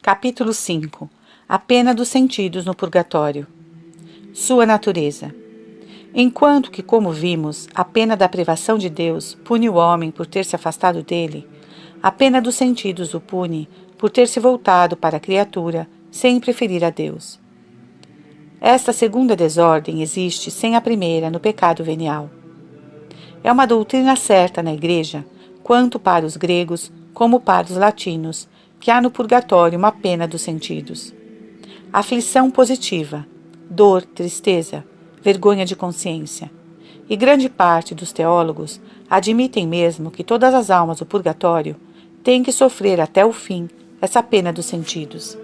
Capítulo 5. A pena dos sentidos no purgatório. Sua natureza. Enquanto que, como vimos, a pena da privação de Deus pune o homem por ter se afastado dele, a pena dos sentidos o pune por ter se voltado para a criatura sem preferir a Deus. Esta segunda desordem existe sem a primeira no pecado venial. É uma doutrina certa na Igreja, quanto para os gregos como para os latinos, que há no purgatório uma pena dos sentidos. Aflição positiva, dor, tristeza, vergonha de consciência. E grande parte dos teólogos admitem mesmo que todas as almas do purgatório têm que sofrer até o fim essa pena dos sentidos.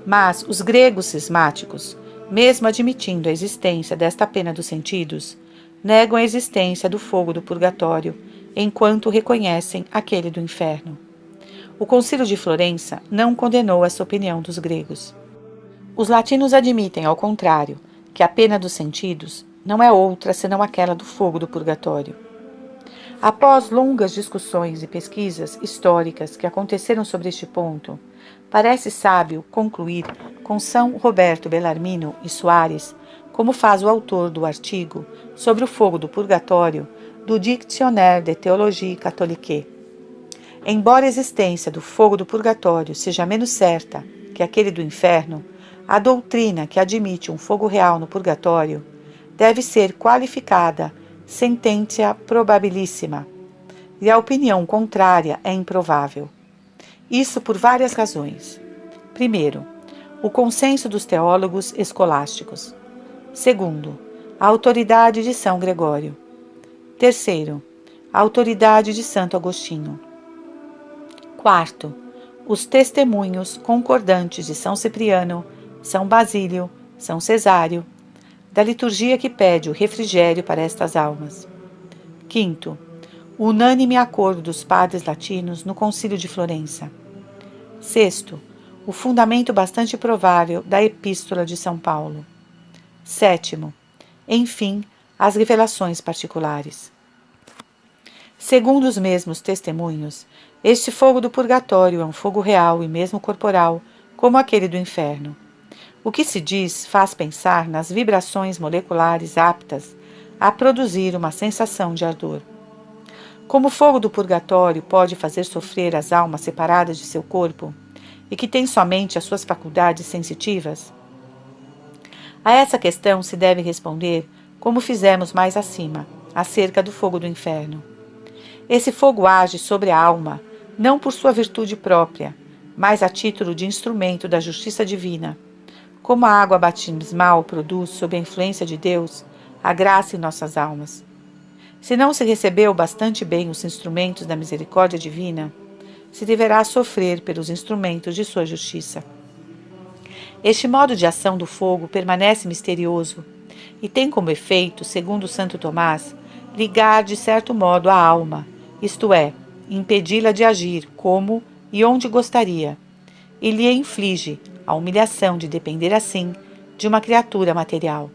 Mas os gregos cismáticos, mesmo admitindo a existência desta pena dos sentidos, negam a existência do fogo do purgatório, enquanto reconhecem aquele do inferno. O Concílio de Florença não condenou essa opinião dos gregos. Os latinos admitem, ao contrário, que a pena dos sentidos não é outra senão aquela do fogo do purgatório. Após longas discussões e pesquisas históricas que aconteceram sobre este ponto, parece sábio concluir com São Roberto Bellarmino e Soares, como faz o autor do artigo sobre o fogo do purgatório do Dictionnaire de Théologie Catholique. Embora a existência do fogo do purgatório seja menos certa que aquele do inferno, a doutrina que admite um fogo real no purgatório deve ser qualificada sententia probabilíssima, e a opinião contrária é improvável. Isso por várias razões. Primeiro, o consenso dos teólogos escolásticos. Segundo, a autoridade de São Gregório. Terceiro, a autoridade de Santo Agostinho. Quarto, os testemunhos concordantes de São Cipriano, São Basílio, São Cesário, da liturgia que pede o refrigério para estas almas. Quinto, o unânime acordo dos padres latinos no Concílio de Florença. Sexto, o fundamento bastante provável da Epístola de São Paulo. Sétimo, enfim, as revelações particulares. Segundo os mesmos testemunhos, este fogo do purgatório é um fogo real e mesmo corporal, como aquele do inferno. O que se diz faz pensar nas vibrações moleculares aptas a produzir uma sensação de ardor. Como o fogo do purgatório pode fazer sofrer as almas separadas de seu corpo e que têm somente as suas faculdades sensitivas? A essa questão se deve responder como fizemos mais acima, acerca do fogo do inferno. Esse fogo age sobre a alma, não por sua virtude própria, mas a título de instrumento da justiça divina. Como a água batismal produz, sob a influência de Deus, a graça em nossas almas. Se não se recebeu bastante bem os instrumentos da misericórdia divina, se deverá sofrer pelos instrumentos de sua justiça. Este modo de ação do fogo permanece misterioso e tem como efeito, segundo Santo Tomás, ligar de certo modo a alma, isto é, impedi-la de agir como e onde gostaria, e lhe inflige a humilhação de depender assim de uma criatura material.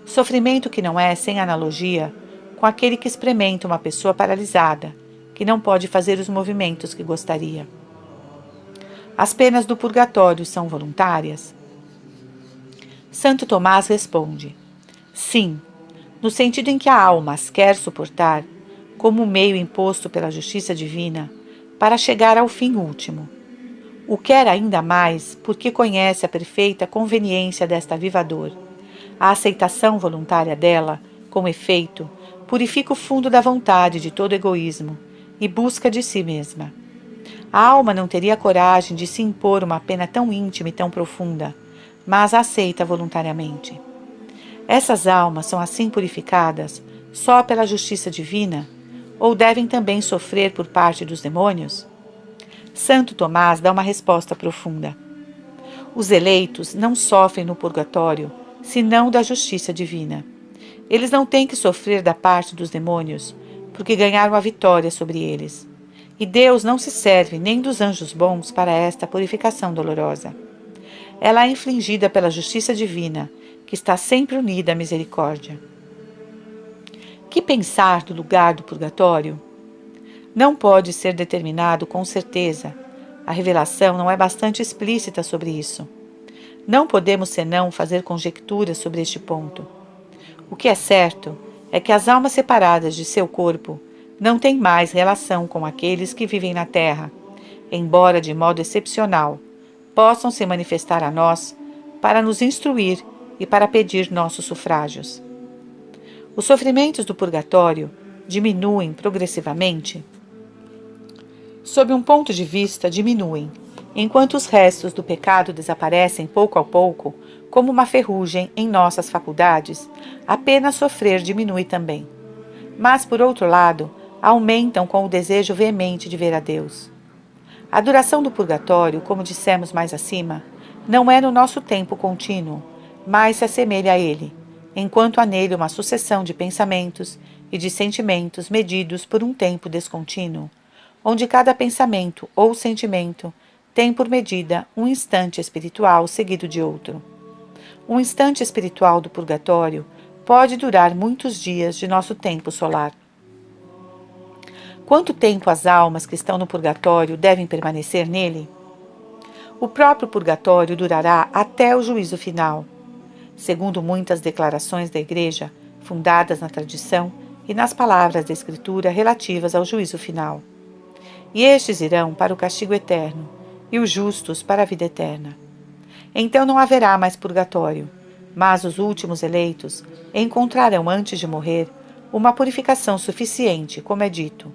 Sofrimento que não é sem analogia com aquele que experimenta uma pessoa paralisada, que não pode fazer os movimentos que gostaria. As penas do purgatório são voluntárias? Santo Tomás responde: sim, no sentido em que a alma as quer suportar, como um meio imposto pela justiça divina, para chegar ao fim último. O quer ainda mais porque conhece a perfeita conveniência desta viva dor. A aceitação voluntária dela, com efeito, purifica o fundo da vontade de todo egoísmo e busca de si mesma. A alma não teria coragem de se impor uma pena tão íntima e tão profunda, mas a aceita voluntariamente. Essas almas são assim purificadas só pela justiça divina, ou devem também sofrer por parte dos demônios? Santo Tomás dá uma resposta profunda. Os eleitos não sofrem no purgatório, senão da justiça divina. Eles não têm que sofrer da parte dos demônios, porque ganharam a vitória sobre eles. E Deus não se serve nem dos anjos bons para esta purificação dolorosa. Ela é infligida pela justiça divina, que está sempre unida à misericórdia. Que pensar do lugar do purgatório? Não pode ser determinado com certeza, A revelação não é bastante explícita sobre isso. Não podemos senão fazer conjecturas sobre este ponto. O que é certo é que as almas separadas de seu corpo não têm mais relação com aqueles que vivem na Terra, embora de modo excepcional possam se manifestar a nós para nos instruir e para pedir nossos sufrágios. Os sofrimentos do purgatório diminuem progressivamente? Sob um ponto de vista, diminuem, enquanto os restos do pecado desaparecem pouco a pouco, como uma ferrugem em nossas faculdades, apenas sofrer diminui também. Mas, por outro lado, aumentam com o desejo veemente de ver a Deus. A duração do purgatório, como dissemos mais acima, não é no nosso tempo contínuo, mas se assemelha a ele, enquanto há nele uma sucessão de pensamentos e de sentimentos medidos por um tempo descontínuo, onde cada pensamento ou sentimento tem por medida um instante espiritual seguido de outro. Um instante espiritual do purgatório pode durar muitos dias de nosso tempo solar. Quanto tempo as almas que estão no purgatório devem permanecer nele? O próprio purgatório durará até o juízo final. Segundo muitas declarações da Igreja, fundadas na tradição e nas palavras da Escritura relativas ao juízo final. E estes irão para o castigo eterno, e os justos para a vida eterna. Então não haverá mais purgatório, mas os últimos eleitos encontrarão antes de morrer uma purificação suficiente, como é dito.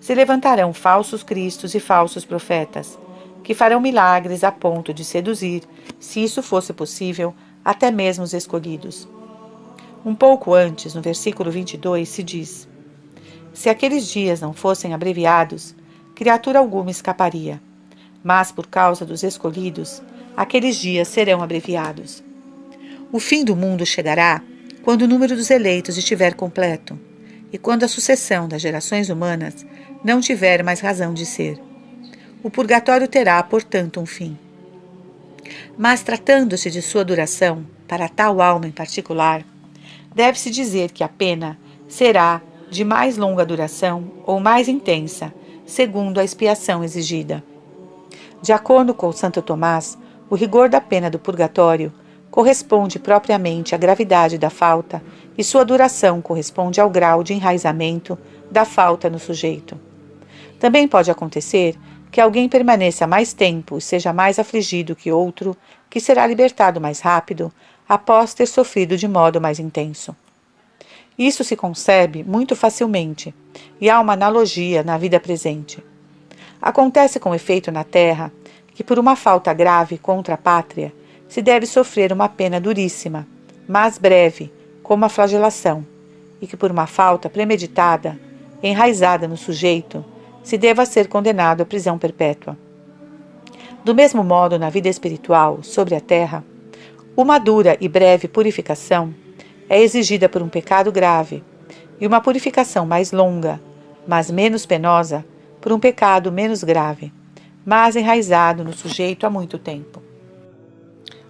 Se levantarão falsos cristos e falsos profetas, que farão milagres a ponto de seduzir, se isso fosse possível, até mesmo os escolhidos. Um pouco antes, no versículo 22, se diz: se aqueles dias não fossem abreviados, criatura alguma escaparia, mas por causa dos escolhidos, aqueles dias serão abreviados. O fim do mundo chegará quando o número dos eleitos estiver completo e quando a sucessão das gerações humanas não tiver mais razão de ser. O purgatório terá, portanto, um fim. Mas, tratando-se de sua duração, para tal alma em particular, deve-se dizer que a pena será de mais longa duração ou mais intensa, segundo a expiação exigida. De acordo com Santo Tomás, o rigor da pena do purgatório corresponde propriamente à gravidade da falta e sua duração corresponde ao grau de enraizamento da falta no sujeito. Também pode acontecer que alguém permaneça mais tempo e seja mais afligido que outro, que será libertado mais rápido após ter sofrido de modo mais intenso. Isso se concebe muito facilmente e há uma analogia na vida presente. Acontece com efeito na Terra que por uma falta grave contra a pátria se deve sofrer uma pena duríssima, mas breve, como a flagelação, e que por uma falta premeditada, enraizada no sujeito, se deva ser condenado à prisão perpétua. Do mesmo modo, na vida espiritual, sobre a terra, uma dura e breve purificação é exigida por um pecado grave e uma purificação mais longa, mas menos penosa, por um pecado menos grave, mas enraizado no sujeito há muito tempo.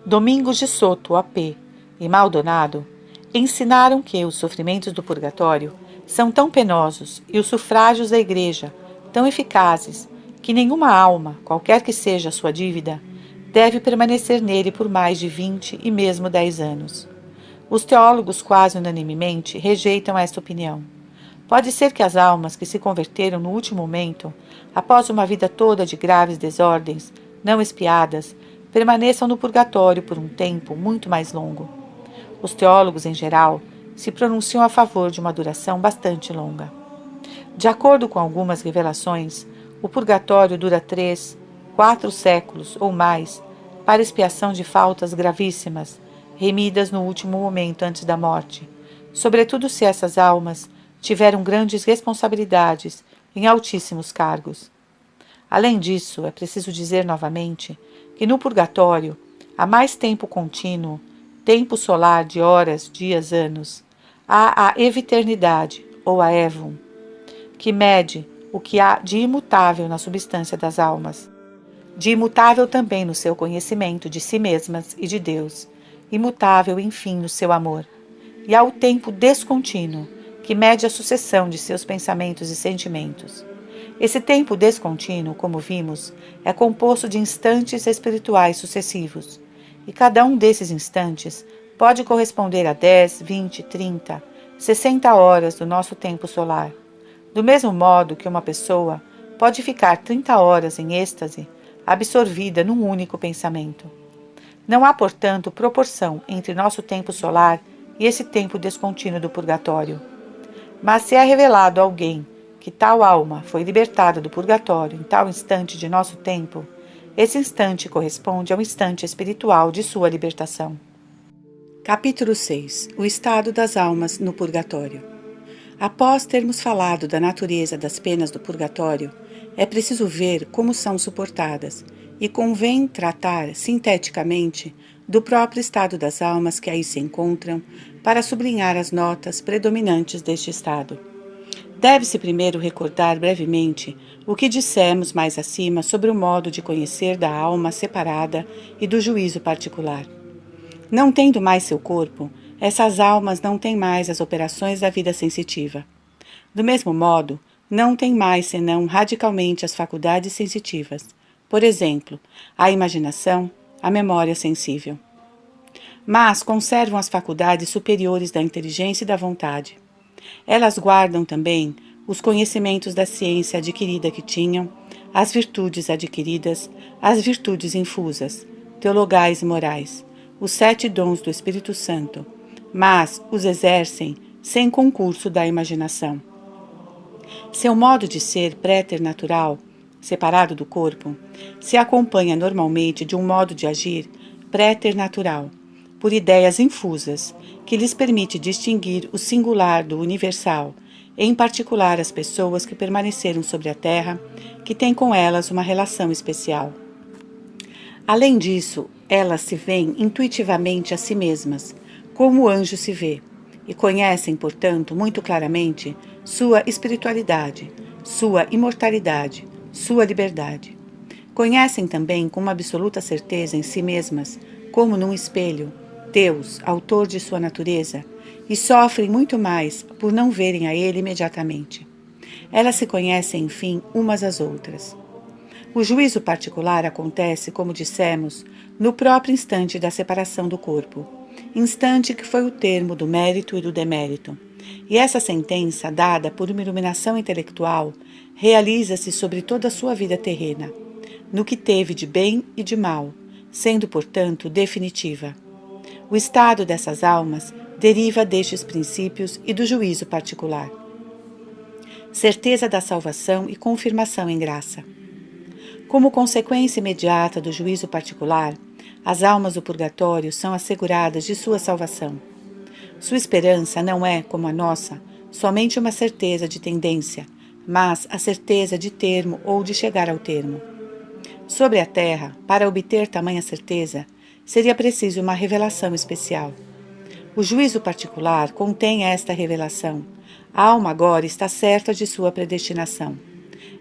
Domingos de Soto, A.P. e Maldonado ensinaram que os sofrimentos do purgatório são tão penosos e os sufrágios da Igreja tão eficazes que nenhuma alma, qualquer que seja a sua dívida, deve permanecer nele por mais de 20 e mesmo 10 anos. Os teólogos quase unanimemente rejeitam esta opinião. Pode ser que as almas que se converteram no último momento, após uma vida toda de graves desordens, não expiadas, permaneçam no purgatório por um tempo muito mais longo. Os teólogos, em geral, se pronunciam a favor de uma duração bastante longa. De acordo com algumas revelações, o purgatório dura 3, 4 séculos ou mais para expiação de faltas gravíssimas, remidas no último momento antes da morte, sobretudo se essas almas tiveram grandes responsabilidades em altíssimos cargos. Além disso, é preciso dizer novamente que no purgatório há mais tempo contínuo, tempo solar de horas, dias, anos, há a eviternidade, ou a évum, que mede o que há de imutável na substância das almas, de imutável também no seu conhecimento de si mesmas e de Deus, imutável, enfim, no seu amor. E há o tempo descontínuo, que mede a sucessão de seus pensamentos e sentimentos. Esse tempo descontínuo, como vimos, é composto de instantes espirituais sucessivos, e cada um desses instantes pode corresponder a 10, 20, 30, 60 horas do nosso tempo solar. Do mesmo modo que uma pessoa pode ficar 30 horas em êxtase, absorvida num único pensamento. Não há, portanto, proporção entre nosso tempo solar e esse tempo descontínuo do purgatório. Mas se é revelado a alguém que tal alma foi libertada do purgatório em tal instante de nosso tempo, esse instante corresponde ao instante espiritual de sua libertação. Capítulo 6. O estado das almas no purgatório. Após termos falado da natureza das penas do purgatório, é preciso ver como são suportadas, e convém tratar sinteticamente do próprio estado das almas que aí se encontram, para sublinhar as notas predominantes deste estado. Deve-se primeiro recordar brevemente o que dissemos mais acima sobre o modo de conhecer da alma separada e do juízo particular. Não tendo mais seu corpo, essas almas não têm mais as operações da vida sensitiva. Do mesmo modo, não têm mais senão radicalmente as faculdades sensitivas, por exemplo, a imaginação, a memória sensível. Mas conservam as faculdades superiores da inteligência e da vontade. Elas guardam também os conhecimentos da ciência adquirida que tinham, as virtudes adquiridas, as virtudes infusas, teologais e morais, os 7 dons do Espírito Santo, mas os exercem sem concurso da imaginação. Seu modo de ser préternatural, separado do corpo, se acompanha normalmente de um modo de agir préternatural, por ideias infusas, que lhes permite distinguir o singular do universal, em particular as pessoas que permaneceram sobre a terra, que têm com elas uma relação especial. Além disso, elas se veem intuitivamente a si mesmas, como o anjo se vê, e conhecem, portanto, muito claramente sua espiritualidade, sua imortalidade, sua liberdade. Conhecem também com uma absoluta certeza em si mesmas, como num espelho, Deus, autor de sua natureza, e sofrem muito mais por não verem a Ele imediatamente. Elas se conhecem, enfim, umas às outras. O juízo particular acontece, como dissemos, no próprio instante da separação do corpo, instante que foi o termo do mérito e do demérito. E essa sentença, dada por uma iluminação intelectual, realiza-se sobre toda a sua vida terrena, no que teve de bem e de mal, sendo, portanto, definitiva. O estado dessas almas deriva destes princípios e do juízo particular. Certeza da salvação e confirmação em graça. Como consequência imediata do juízo particular, as almas do purgatório são asseguradas de sua salvação. Sua esperança não é, como a nossa, somente uma certeza de tendência, mas a certeza de termo ou de chegar ao termo. Sobre a terra, para obter tamanha certeza, seria preciso uma revelação especial. O juízo particular contém esta revelação. A alma agora está certa de sua predestinação.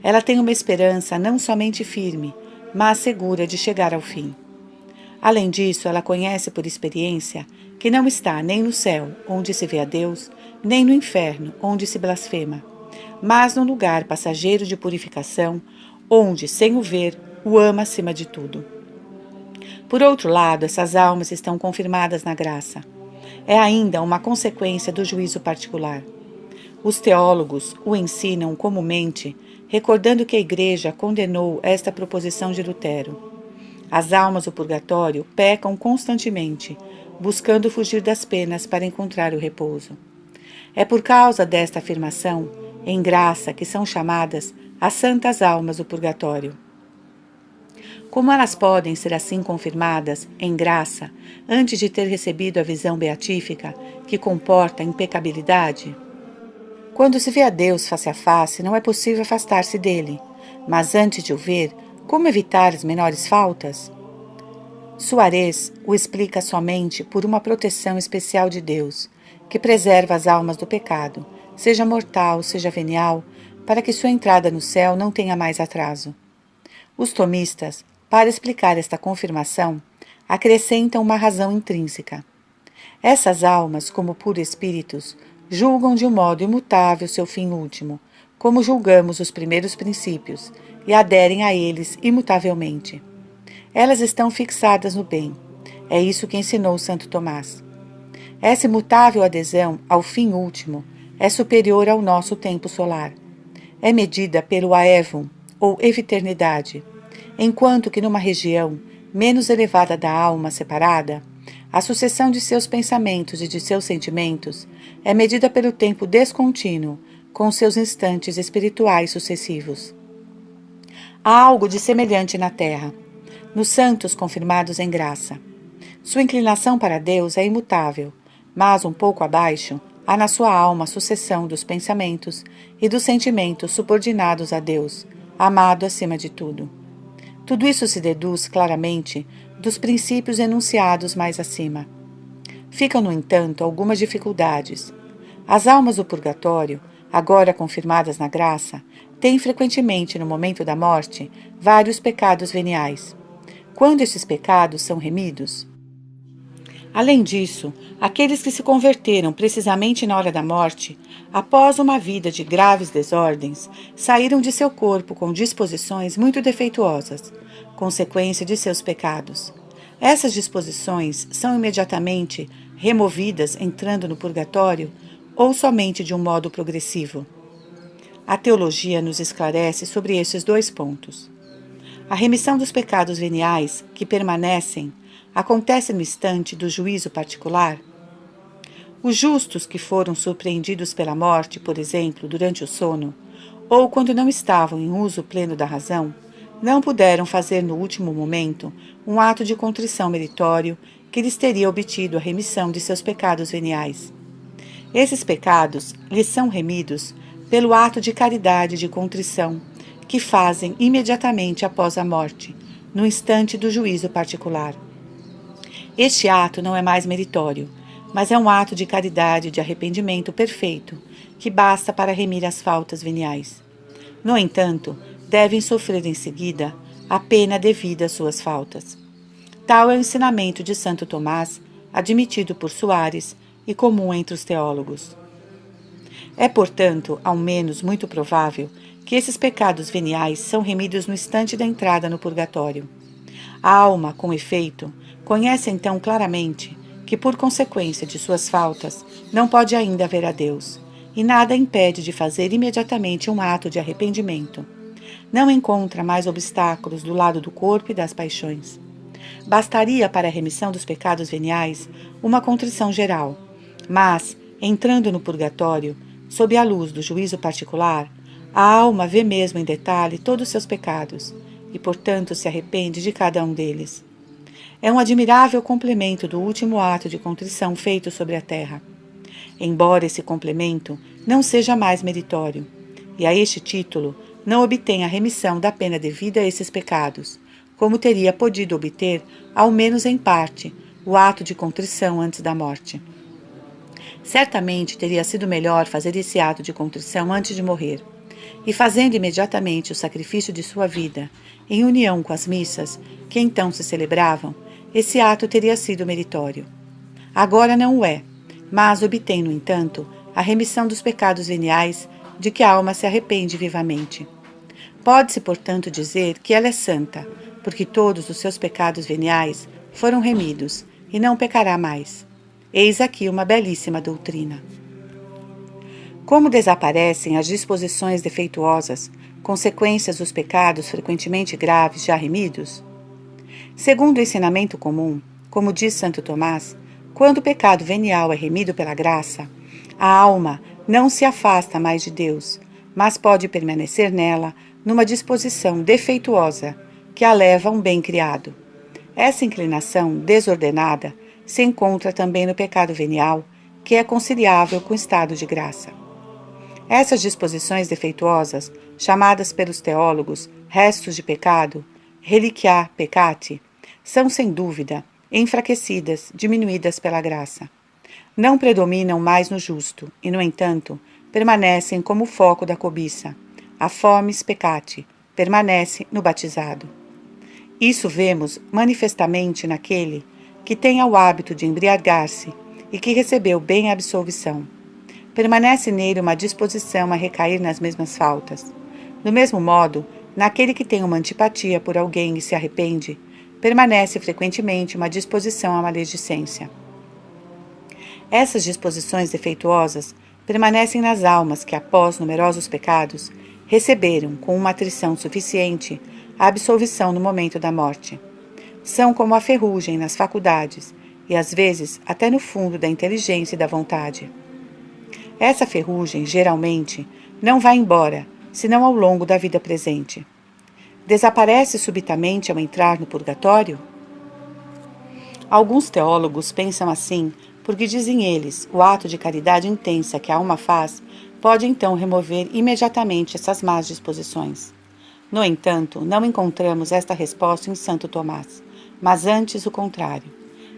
Ela tem uma esperança não somente firme, mas segura de chegar ao fim. Além disso, ela conhece por experiência que não está nem no céu, onde se vê a Deus, nem no inferno, onde se blasfema, mas num lugar passageiro de purificação, onde, sem o ver, o ama acima de tudo. Por outro lado, essas almas estão confirmadas na graça. É ainda uma consequência do juízo particular. Os teólogos o ensinam comumente, recordando que a Igreja condenou esta proposição de Lutero. As almas do purgatório pecam constantemente, buscando fugir das penas para encontrar o repouso. É por causa desta afirmação, em graça, que são chamadas as santas almas do purgatório. Como elas podem ser assim confirmadas, em graça, antes de ter recebido a visão beatífica, que comporta impecabilidade? Quando se vê a Deus face a face, não é possível afastar-se dele, mas antes de o ver, como evitar as menores faltas? Suarez o explica somente por uma proteção especial de Deus, que preserva as almas do pecado, seja mortal, seja venial, para que sua entrada no céu não tenha mais atraso. Os tomistas, para explicar esta confirmação, acrescentam uma razão intrínseca. Essas almas, como puros espíritos, julgam de um modo imutável seu fim último, como julgamos os primeiros princípios, e aderem a eles imutavelmente. Elas estão fixadas no bem. É isso que ensinou Santo Tomás. Essa imutável adesão ao fim último é superior ao nosso tempo solar. É medida pelo aevum, ou eviternidade, enquanto que numa região menos elevada da alma separada, a sucessão de seus pensamentos e de seus sentimentos é medida pelo tempo descontínuo, com seus instantes espirituais sucessivos. Há algo de semelhante na Terra, nos santos confirmados em graça. Sua inclinação para Deus é imutável, mas um pouco abaixo há na sua alma a sucessão dos pensamentos e dos sentimentos subordinados a Deus, amado acima de tudo. Tudo isso se deduz claramente dos princípios enunciados mais acima. Ficam, no entanto, algumas dificuldades. As almas do purgatório, agora confirmadas na graça, têm frequentemente, no momento da morte, vários pecados veniais. Quando esses pecados são remidos? Além disso, aqueles que se converteram precisamente na hora da morte, após uma vida de graves desordens, saíram de seu corpo com disposições muito defeituosas, consequência de seus pecados. Essas disposições são imediatamente removidas entrando no purgatório ou somente de um modo progressivo? A teologia nos esclarece sobre esses dois pontos. A remissão dos pecados veniais, que permanecem, acontece no instante do juízo particular? Os justos que foram surpreendidos pela morte, por exemplo, durante o sono, ou quando não estavam em uso pleno da razão, não puderam fazer no último momento um ato de contrição meritório que lhes teria obtido a remissão de seus pecados veniais. Esses pecados lhes são remidos pelo ato de caridade e de contrição que fazem imediatamente após a morte, no instante do juízo particular. Este ato não é mais meritório, mas é um ato de caridade e de arrependimento perfeito, que basta para remir as faltas veniais. No entanto, devem sofrer em seguida a pena devida às suas faltas. Tal é o ensinamento de Santo Tomás, admitido por Soares e comum entre os teólogos. É, portanto, ao menos muito provável que esses pecados veniais são remidos no instante da entrada no purgatório. A alma, com efeito, conhece então claramente que, por consequência de suas faltas, não pode ainda ver a Deus, e nada impede de fazer imediatamente um ato de arrependimento. Não encontra mais obstáculos do lado do corpo e das paixões. Bastaria para a remissão dos pecados veniais uma contrição geral, mas, entrando no purgatório, sob a luz do juízo particular, a alma vê mesmo em detalhe todos os seus pecados e, portanto, se arrepende de cada um deles. É um admirável complemento do último ato de contrição feito sobre a terra. Embora esse complemento não seja mais meritório, e a este título não obtém a remissão da pena devida a esses pecados, como teria podido obter, ao menos em parte, o ato de contrição antes da morte. Certamente teria sido melhor fazer esse ato de contrição antes de morrer, e fazendo imediatamente o sacrifício de sua vida, em união com as missas, que então se celebravam, esse ato teria sido meritório. Agora não o é, mas obtém, no entanto, a remissão dos pecados veniais de que a alma se arrepende vivamente. Pode-se, portanto, dizer que ela é santa, porque todos os seus pecados veniais foram remidos, e não pecará mais. Eis aqui uma belíssima doutrina. Como desaparecem as disposições defeituosas, consequências dos pecados frequentemente graves já remidos? Segundo o ensinamento comum, como diz Santo Tomás, quando o pecado venial é remido pela graça, a alma não se afasta mais de Deus, mas pode permanecer nela numa disposição defeituosa que a leva a um bem criado. Essa inclinação desordenada se encontra também no pecado venial, que é conciliável com o estado de graça. Essas disposições defeituosas, chamadas pelos teólogos restos de pecado, reliquia peccati, são, sem dúvida, enfraquecidas, diminuídas pela graça. Não predominam mais no justo e, no entanto, permanecem como o foco da cobiça. A fomes peccati permanece no batizado. Isso vemos manifestamente naquele que tem o hábito de embriagar-se e que recebeu bem a absolvição. permanece nele uma disposição a recair nas mesmas faltas. Do mesmo modo, naquele que tem uma antipatia por alguém e se arrepende, permanece frequentemente uma disposição à maledicência. Essas disposições defeituosas permanecem nas almas que, após numerosos pecados, receberam, com uma atrição suficiente, a absolvição no momento da morte. São como a ferrugem nas faculdades e, às vezes, até no fundo da inteligência e da vontade. Essa ferrugem, geralmente, não vai embora, senão ao longo da vida presente. Desaparece subitamente ao entrar no purgatório? Alguns teólogos pensam assim, porque dizem eles, o ato de caridade intensa que a alma faz pode então remover imediatamente essas más disposições. No entanto, não encontramos esta resposta em Santo Tomás, mas antes o contrário.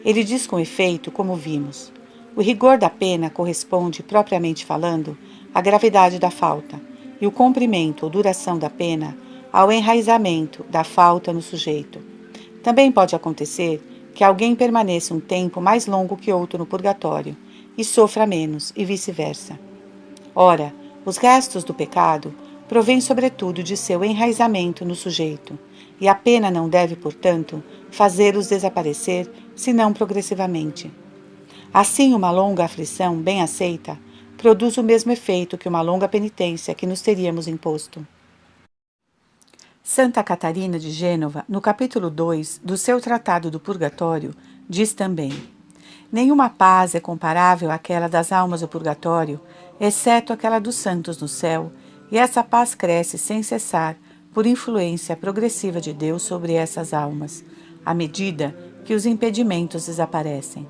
Ele diz com efeito, como vimos: o rigor da pena corresponde, propriamente falando, à gravidade da falta, e o comprimento ou duração da pena ao enraizamento da falta no sujeito. Também pode acontecer que alguém permaneça um tempo mais longo que outro no purgatório e sofra menos, e vice-versa. Ora, os restos do pecado provêm sobretudo de seu enraizamento no sujeito, e a pena não deve, portanto, fazê-los desaparecer, senão progressivamente. Assim, uma longa aflição, bem aceita, produz o mesmo efeito que uma longa penitência que nos teríamos imposto. Santa Catarina de Gênova, no capítulo 2 do seu Tratado do Purgatório, diz também: nenhuma paz é comparável àquela das almas do purgatório, exceto aquela dos santos no céu, e essa paz cresce sem cessar por influência progressiva de Deus sobre essas almas, à medida que os impedimentos desaparecem.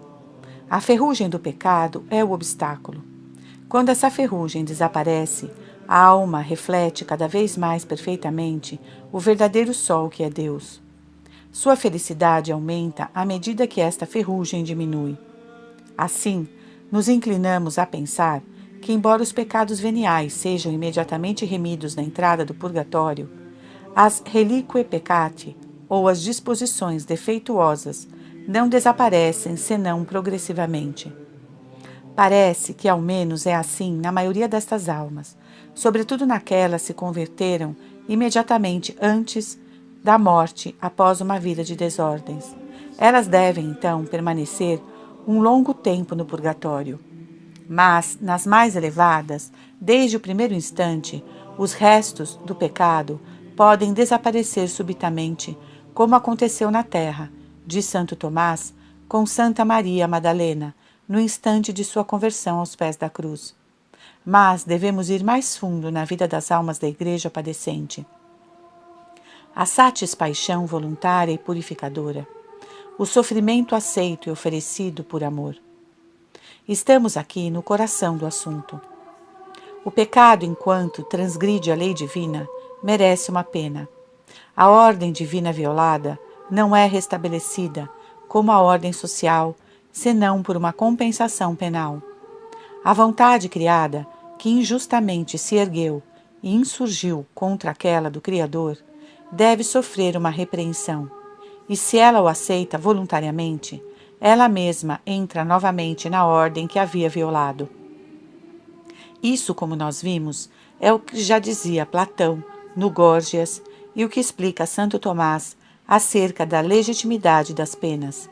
A ferrugem do pecado é o obstáculo. Quando essa ferrugem desaparece, a alma reflete cada vez mais perfeitamente o verdadeiro sol que é Deus. Sua felicidade aumenta à medida que esta ferrugem diminui. Assim, nos inclinamos a pensar que, embora os pecados veniais sejam imediatamente remidos na entrada do purgatório, as reliquiae peccati, ou as disposições defeituosas, não desaparecem senão progressivamente. Parece que ao menos é assim na maioria destas almas, sobretudo naquelas que se converteram imediatamente antes da morte após uma vida de desordens. Elas devem, então, permanecer um longo tempo no purgatório. Mas, nas mais elevadas, desde o primeiro instante, os restos do pecado podem desaparecer subitamente, como aconteceu na terra, diz Santo Tomás, com Santa Maria Madalena, no instante de sua conversão aos pés da cruz. Mas devemos ir mais fundo na vida das almas da Igreja padecente. A satispaixão voluntária e purificadora. O sofrimento aceito e oferecido por amor. Estamos aqui no coração do assunto. O pecado, enquanto transgride a lei divina, merece uma pena. A ordem divina violada não é restabelecida, como a ordem social, senão por uma compensação penal. A vontade criada, que injustamente se ergueu e insurgiu contra aquela do Criador, deve sofrer uma repreensão, e se ela o aceita voluntariamente, ela mesma entra novamente na ordem que havia violado. Isso, como nós vimos, é o que já dizia Platão no Górgias e o que explica Santo Tomás acerca da legitimidade das penas.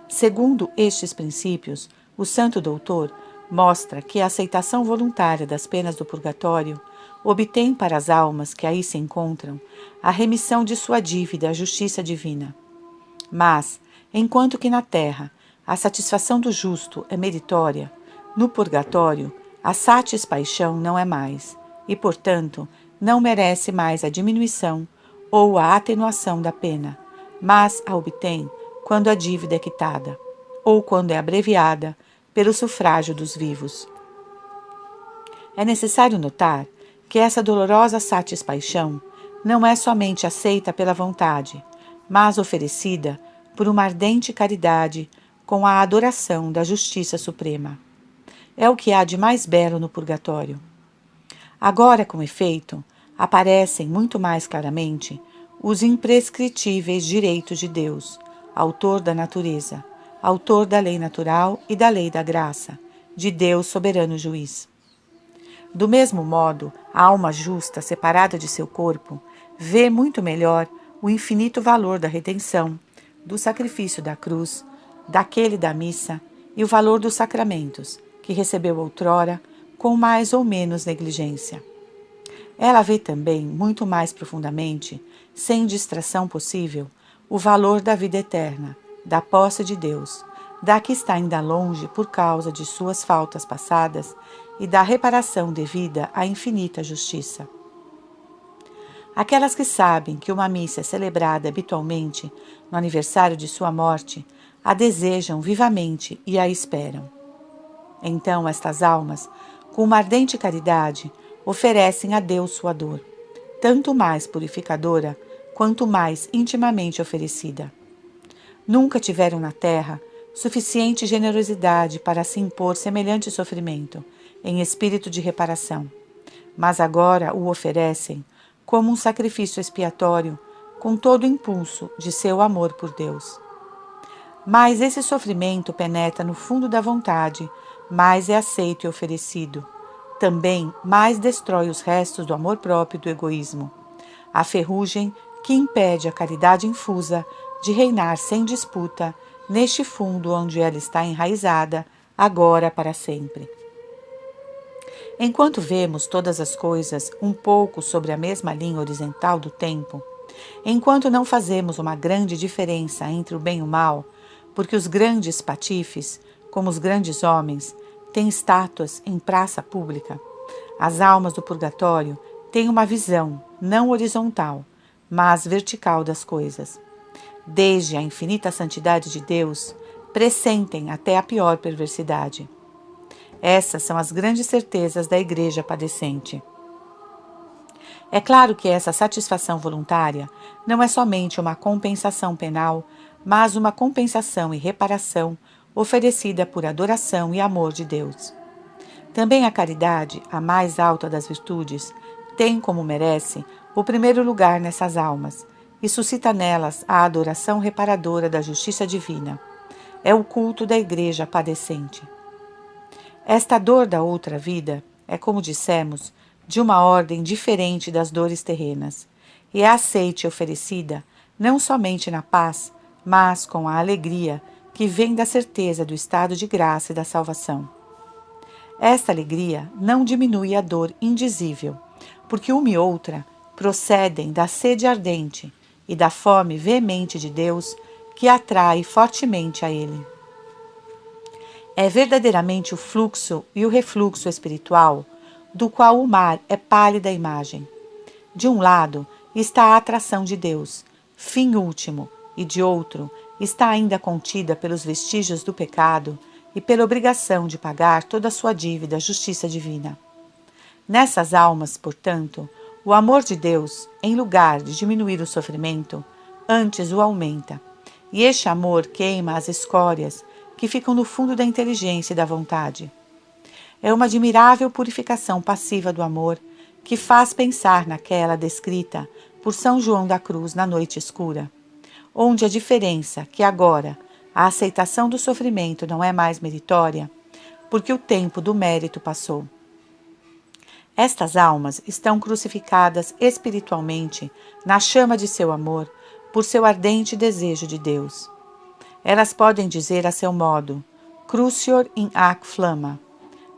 Segundo estes princípios, o Santo Doutor mostra que a aceitação voluntária das penas do purgatório obtém para as almas que aí se encontram a remissão de sua dívida à justiça divina. Mas, enquanto que na terra a satisfação do justo é meritória, no purgatório a satispaixão não é mais, e, portanto, não merece mais a diminuição ou a atenuação da pena, mas a obtém quando a dívida é quitada, ou quando é abreviada pelo sufrágio dos vivos. É necessário notar que essa dolorosa satispaixão não é somente aceita pela vontade, mas oferecida por uma ardente caridade com a adoração da justiça suprema. É o que há de mais belo no purgatório. Agora, com efeito, aparecem muito mais claramente os imprescritíveis direitos de Deus, autor da natureza, autor da lei natural e da lei da graça, de Deus soberano juiz. Do mesmo modo, a alma justa, separada de seu corpo, vê muito melhor o infinito valor da redenção, do sacrifício da cruz, daquele da missa e o valor dos sacramentos, que recebeu outrora com mais ou menos negligência. Ela vê também, muito mais profundamente, sem distração possível, o valor da vida eterna, da posse de Deus, da que está ainda longe por causa de suas faltas passadas e da reparação devida à infinita justiça. Aquelas que sabem que uma missa é celebrada habitualmente no aniversário de sua morte, a desejam vivamente e a esperam. Então estas almas, com uma ardente caridade, oferecem a Deus sua dor, tanto mais purificadora quanto mais intimamente oferecida. Nunca tiveram na terra suficiente generosidade para se impor semelhante sofrimento, em espírito de reparação, mas agora o oferecem como um sacrifício expiatório, com todo o impulso de seu amor por Deus. Mais esse sofrimento penetra no fundo da vontade, mais é aceito e oferecido. Também mais destrói os restos do amor próprio e do egoísmo, a ferrugem que impede a caridade infusa de reinar sem disputa neste fundo onde ela está enraizada, agora para sempre. Enquanto vemos todas as coisas um pouco sobre a mesma linha horizontal do tempo, enquanto não fazemos uma grande diferença entre o bem e o mal, porque os grandes patifes, como os grandes homens, têm estátuas em praça pública, as almas do purgatório têm uma visão não horizontal, mas vertical das coisas. Desde a infinita santidade de Deus, pressentem até a pior perversidade. Essas são as grandes certezas da Igreja padecente. É claro que essa satisfação voluntária não é somente uma compensação penal, mas uma compensação e reparação oferecida por adoração e amor de Deus. Também a caridade, a mais alta das virtudes, tem, como merece, o primeiro lugar nessas almas e suscita nelas a adoração reparadora da justiça divina. É o culto da Igreja padecente. Esta dor da outra vida é, como dissemos, de uma ordem diferente das dores terrenas, e é aceita e oferecida não somente na paz, mas com a alegria que vem da certeza do estado de graça e da salvação. Esta alegria não diminui a dor indizível, porque uma e outra procedem da sede ardente e da fome veemente de Deus que atrai fortemente a Ele. É verdadeiramente o fluxo e o refluxo espiritual, do qual o mar é pálida imagem. De um lado está a atração de Deus, fim último, e de outro está ainda contida pelos vestígios do pecado e pela obrigação de pagar toda a sua dívida à justiça divina. Nessas almas, portanto, o amor de Deus, em lugar de diminuir o sofrimento, antes o aumenta, e este amor queima as escórias que ficam no fundo da inteligência e da vontade. É uma admirável purificação passiva do amor que faz pensar naquela descrita por São João da Cruz na noite escura, onde a diferença que agora a aceitação do sofrimento não é mais meritória, porque o tempo do mérito passou. Estas almas estão crucificadas espiritualmente na chama de seu amor por seu ardente desejo de Deus. Elas podem dizer a seu modo, crucior in ac flamma,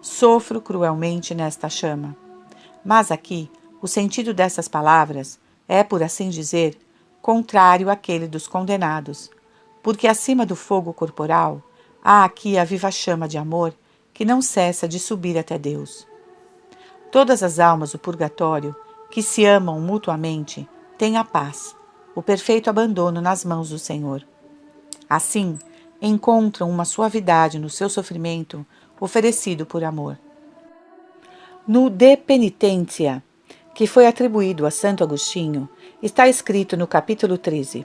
sofro cruelmente nesta chama. Mas aqui, o sentido dessas palavras é, por assim dizer, contrário àquele dos condenados, porque acima do fogo corporal há aqui a viva chama de amor que não cessa de subir até Deus. Todas as almas do purgatório que se amam mutuamente têm a paz, o perfeito abandono nas mãos do Senhor. Assim, encontram uma suavidade no seu sofrimento oferecido por amor. No De Penitentia, que foi atribuído a Santo Agostinho, está escrito no capítulo 13: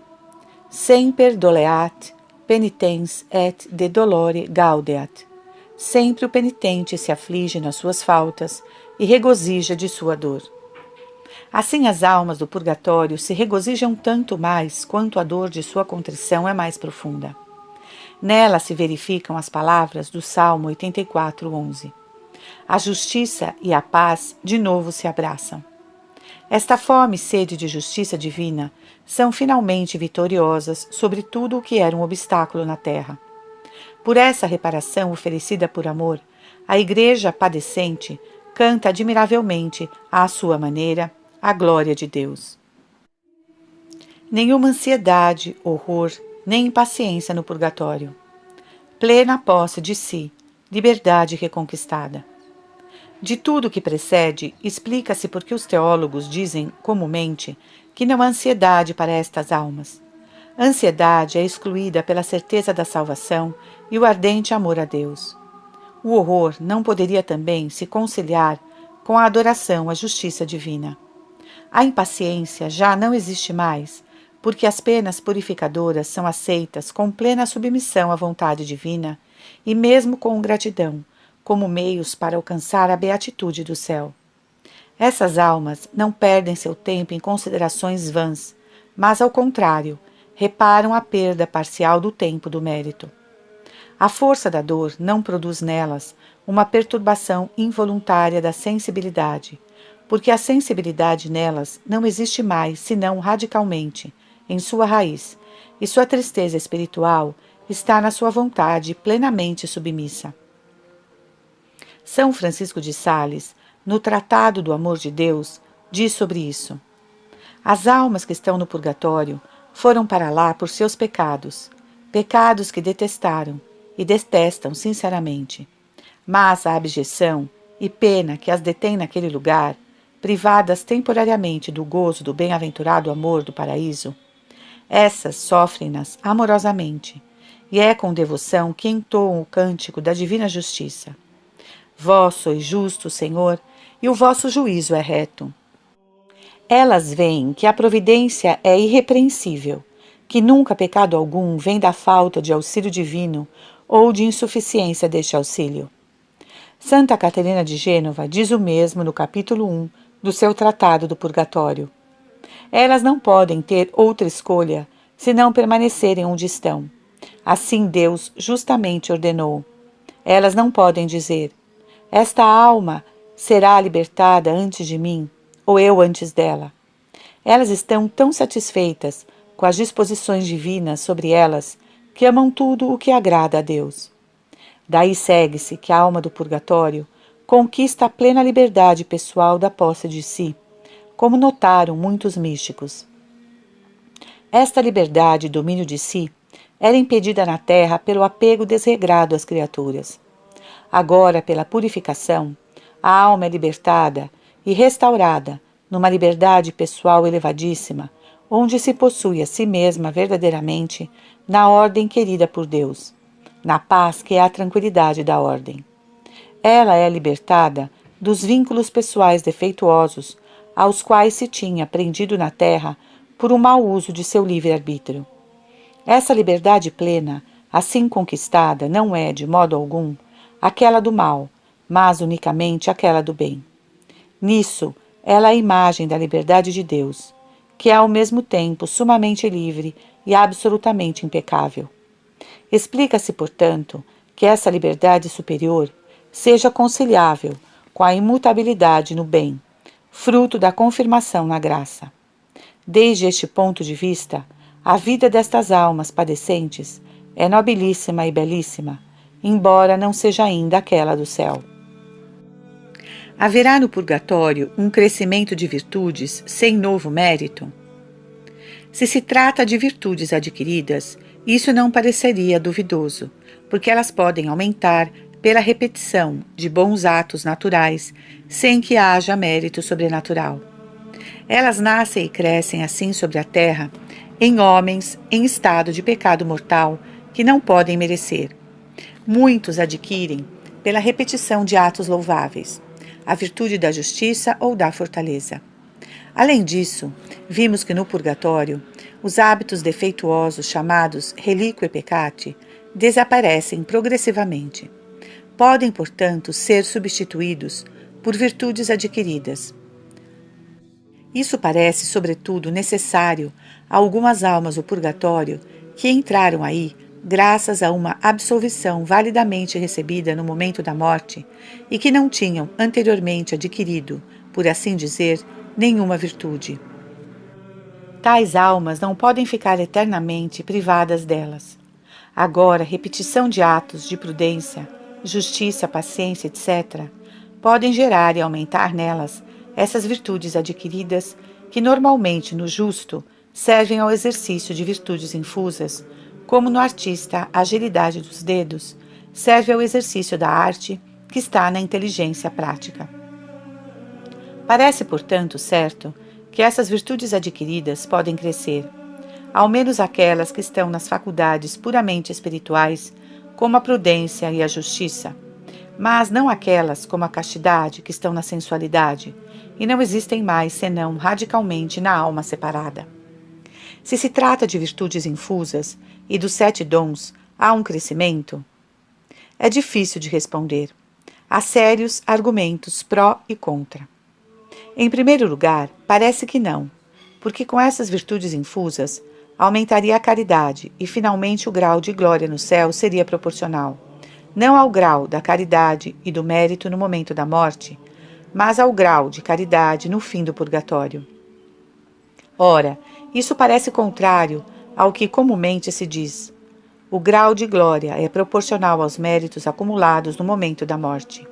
Semper doleat penitens et de dolore gaudeat. Sempre o penitente se aflige nas suas faltas e regozija de sua dor. Assim as almas do purgatório se regozijam tanto mais quanto a dor de sua contrição é mais profunda. Nela se verificam as palavras do Salmo 84:11. A justiça e a paz de novo se abraçam. Esta fome e sede de justiça divina são finalmente vitoriosas sobre tudo o que era um obstáculo na terra. Por essa reparação oferecida por amor, a Igreja padecente canta admiravelmente, à sua maneira, a glória de Deus. Nenhuma ansiedade, horror, nem impaciência no purgatório. Plena posse de si, liberdade reconquistada. De tudo o que precede, explica-se por que os teólogos dizem, comumente, que não há ansiedade para estas almas. A ansiedade é excluída pela certeza da salvação e o ardente amor a Deus. O horror não poderia também se conciliar com a adoração à justiça divina. A impaciência já não existe mais, porque as penas purificadoras são aceitas com plena submissão à vontade divina e mesmo com gratidão, como meios para alcançar a beatitude do céu. Essas almas não perdem seu tempo em considerações vãs, mas, ao contrário, reparam a perda parcial do tempo do mérito. A força da dor não produz nelas uma perturbação involuntária da sensibilidade, porque a sensibilidade nelas não existe mais senão radicalmente, em sua raiz, e sua tristeza espiritual está na sua vontade plenamente submissa. São Francisco de Sales, no Tratado do Amor de Deus, diz sobre isso: as almas que estão no purgatório foram para lá por seus pecados, pecados que detestaram e detestam sinceramente. Mas a abjeção e pena que as detém naquele lugar, privadas temporariamente do gozo do bem-aventurado amor do paraíso, essas sofrem-nas amorosamente, e é com devoção que entoam o cântico da divina justiça. Vós sois justo, Senhor, e o vosso juízo é reto. Elas veem que a providência é irrepreensível, que nunca pecado algum vem da falta de auxílio divino ou de insuficiência deste auxílio. Santa Catarina de Gênova diz o mesmo no capítulo 1 do seu Tratado do Purgatório. Elas não podem ter outra escolha senão permanecerem onde estão. Assim Deus justamente ordenou. Elas não podem dizer: esta alma será libertada antes de mim, ou eu antes dela. Elas estão tão satisfeitas com as disposições divinas sobre elas que amam tudo o que agrada a Deus. Daí segue-se que a alma do purgatório conquista a plena liberdade pessoal da posse de si, como notaram muitos místicos. Esta liberdade e domínio de si era impedida na terra pelo apego desregrado às criaturas. Agora, pela purificação, a alma é libertada e restaurada numa liberdade pessoal elevadíssima, onde se possui a si mesma verdadeiramente na ordem querida por Deus, na paz que é a tranquilidade da ordem. Ela é libertada dos vínculos pessoais defeituosos aos quais se tinha prendido na terra por um mau uso de seu livre-arbítrio. Essa liberdade plena, assim conquistada, não é, de modo algum, aquela do mal, mas unicamente aquela do bem. Nisso, ela é a imagem da liberdade de Deus, que é ao mesmo tempo sumamente livre e absolutamente impecável. Explica-se, portanto, que essa liberdade superior seja conciliável com a imutabilidade no bem, fruto da confirmação na graça. Desde este ponto de vista, a vida destas almas padecentes é nobilíssima e belíssima, embora não seja ainda aquela do céu. Haverá no purgatório um crescimento de virtudes sem novo mérito? Se se trata de virtudes adquiridas, isso não pareceria duvidoso, porque elas podem aumentar pela repetição de bons atos naturais, sem que haja mérito sobrenatural. Elas nascem e crescem assim sobre a terra, em homens em estado de pecado mortal, que não podem merecer. Muitos adquirem pela repetição de atos louváveis, a virtude da justiça ou da fortaleza. Além disso, vimos que no purgatório, os hábitos defeituosos chamados reliquae peccati desaparecem progressivamente. Podem, portanto, ser substituídos por virtudes adquiridas. Isso parece, sobretudo, necessário a algumas almas do purgatório que entraram aí graças a uma absolvição validamente recebida no momento da morte e que não tinham anteriormente adquirido, por assim dizer, nenhuma virtude. Tais almas não podem ficar eternamente privadas delas. Agora, repetição de atos de prudência, justiça, paciência, etc., podem gerar e aumentar nelas essas virtudes adquiridas que normalmente no justo servem ao exercício de virtudes infusas, como no artista a agilidade dos dedos serve ao exercício da arte que está na inteligência prática. Parece, portanto, certo que essas virtudes adquiridas podem crescer, ao menos aquelas que estão nas faculdades puramente espirituais, como a prudência e a justiça, mas não aquelas como a castidade que estão na sensualidade e não existem mais senão radicalmente na alma separada. Se se trata de virtudes infusas e dos 7 dons, há um crescimento? É difícil de responder. Há sérios argumentos pró e contra. Em primeiro lugar, parece que não, porque com essas virtudes infusas aumentaria a caridade e finalmente o grau de glória no céu seria proporcional, não ao grau da caridade e do mérito no momento da morte, mas ao grau de caridade no fim do purgatório. Ora, isso parece contrário ao que comumente se diz. O grau de glória é proporcional aos méritos acumulados no momento da morte.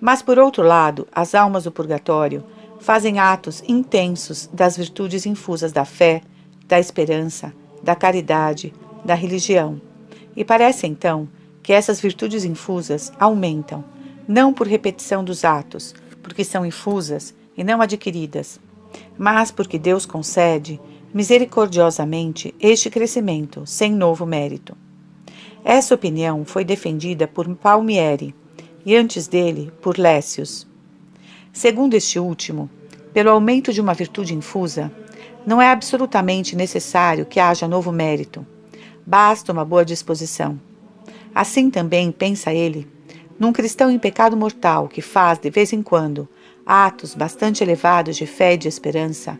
Mas, por outro lado, as almas do purgatório fazem atos intensos das virtudes infusas da fé, da esperança, da caridade, da religião. E parece, então, que essas virtudes infusas aumentam, não por repetição dos atos, porque são infusas e não adquiridas, mas porque Deus concede, misericordiosamente, este crescimento, sem novo mérito. Essa opinião foi defendida por Palmieri, e antes dele, por Lécius. Segundo este último, pelo aumento de uma virtude infusa, não é absolutamente necessário que haja novo mérito, basta uma boa disposição. Assim também, pensa ele, num cristão em pecado mortal que faz, de vez em quando, atos bastante elevados de fé e de esperança,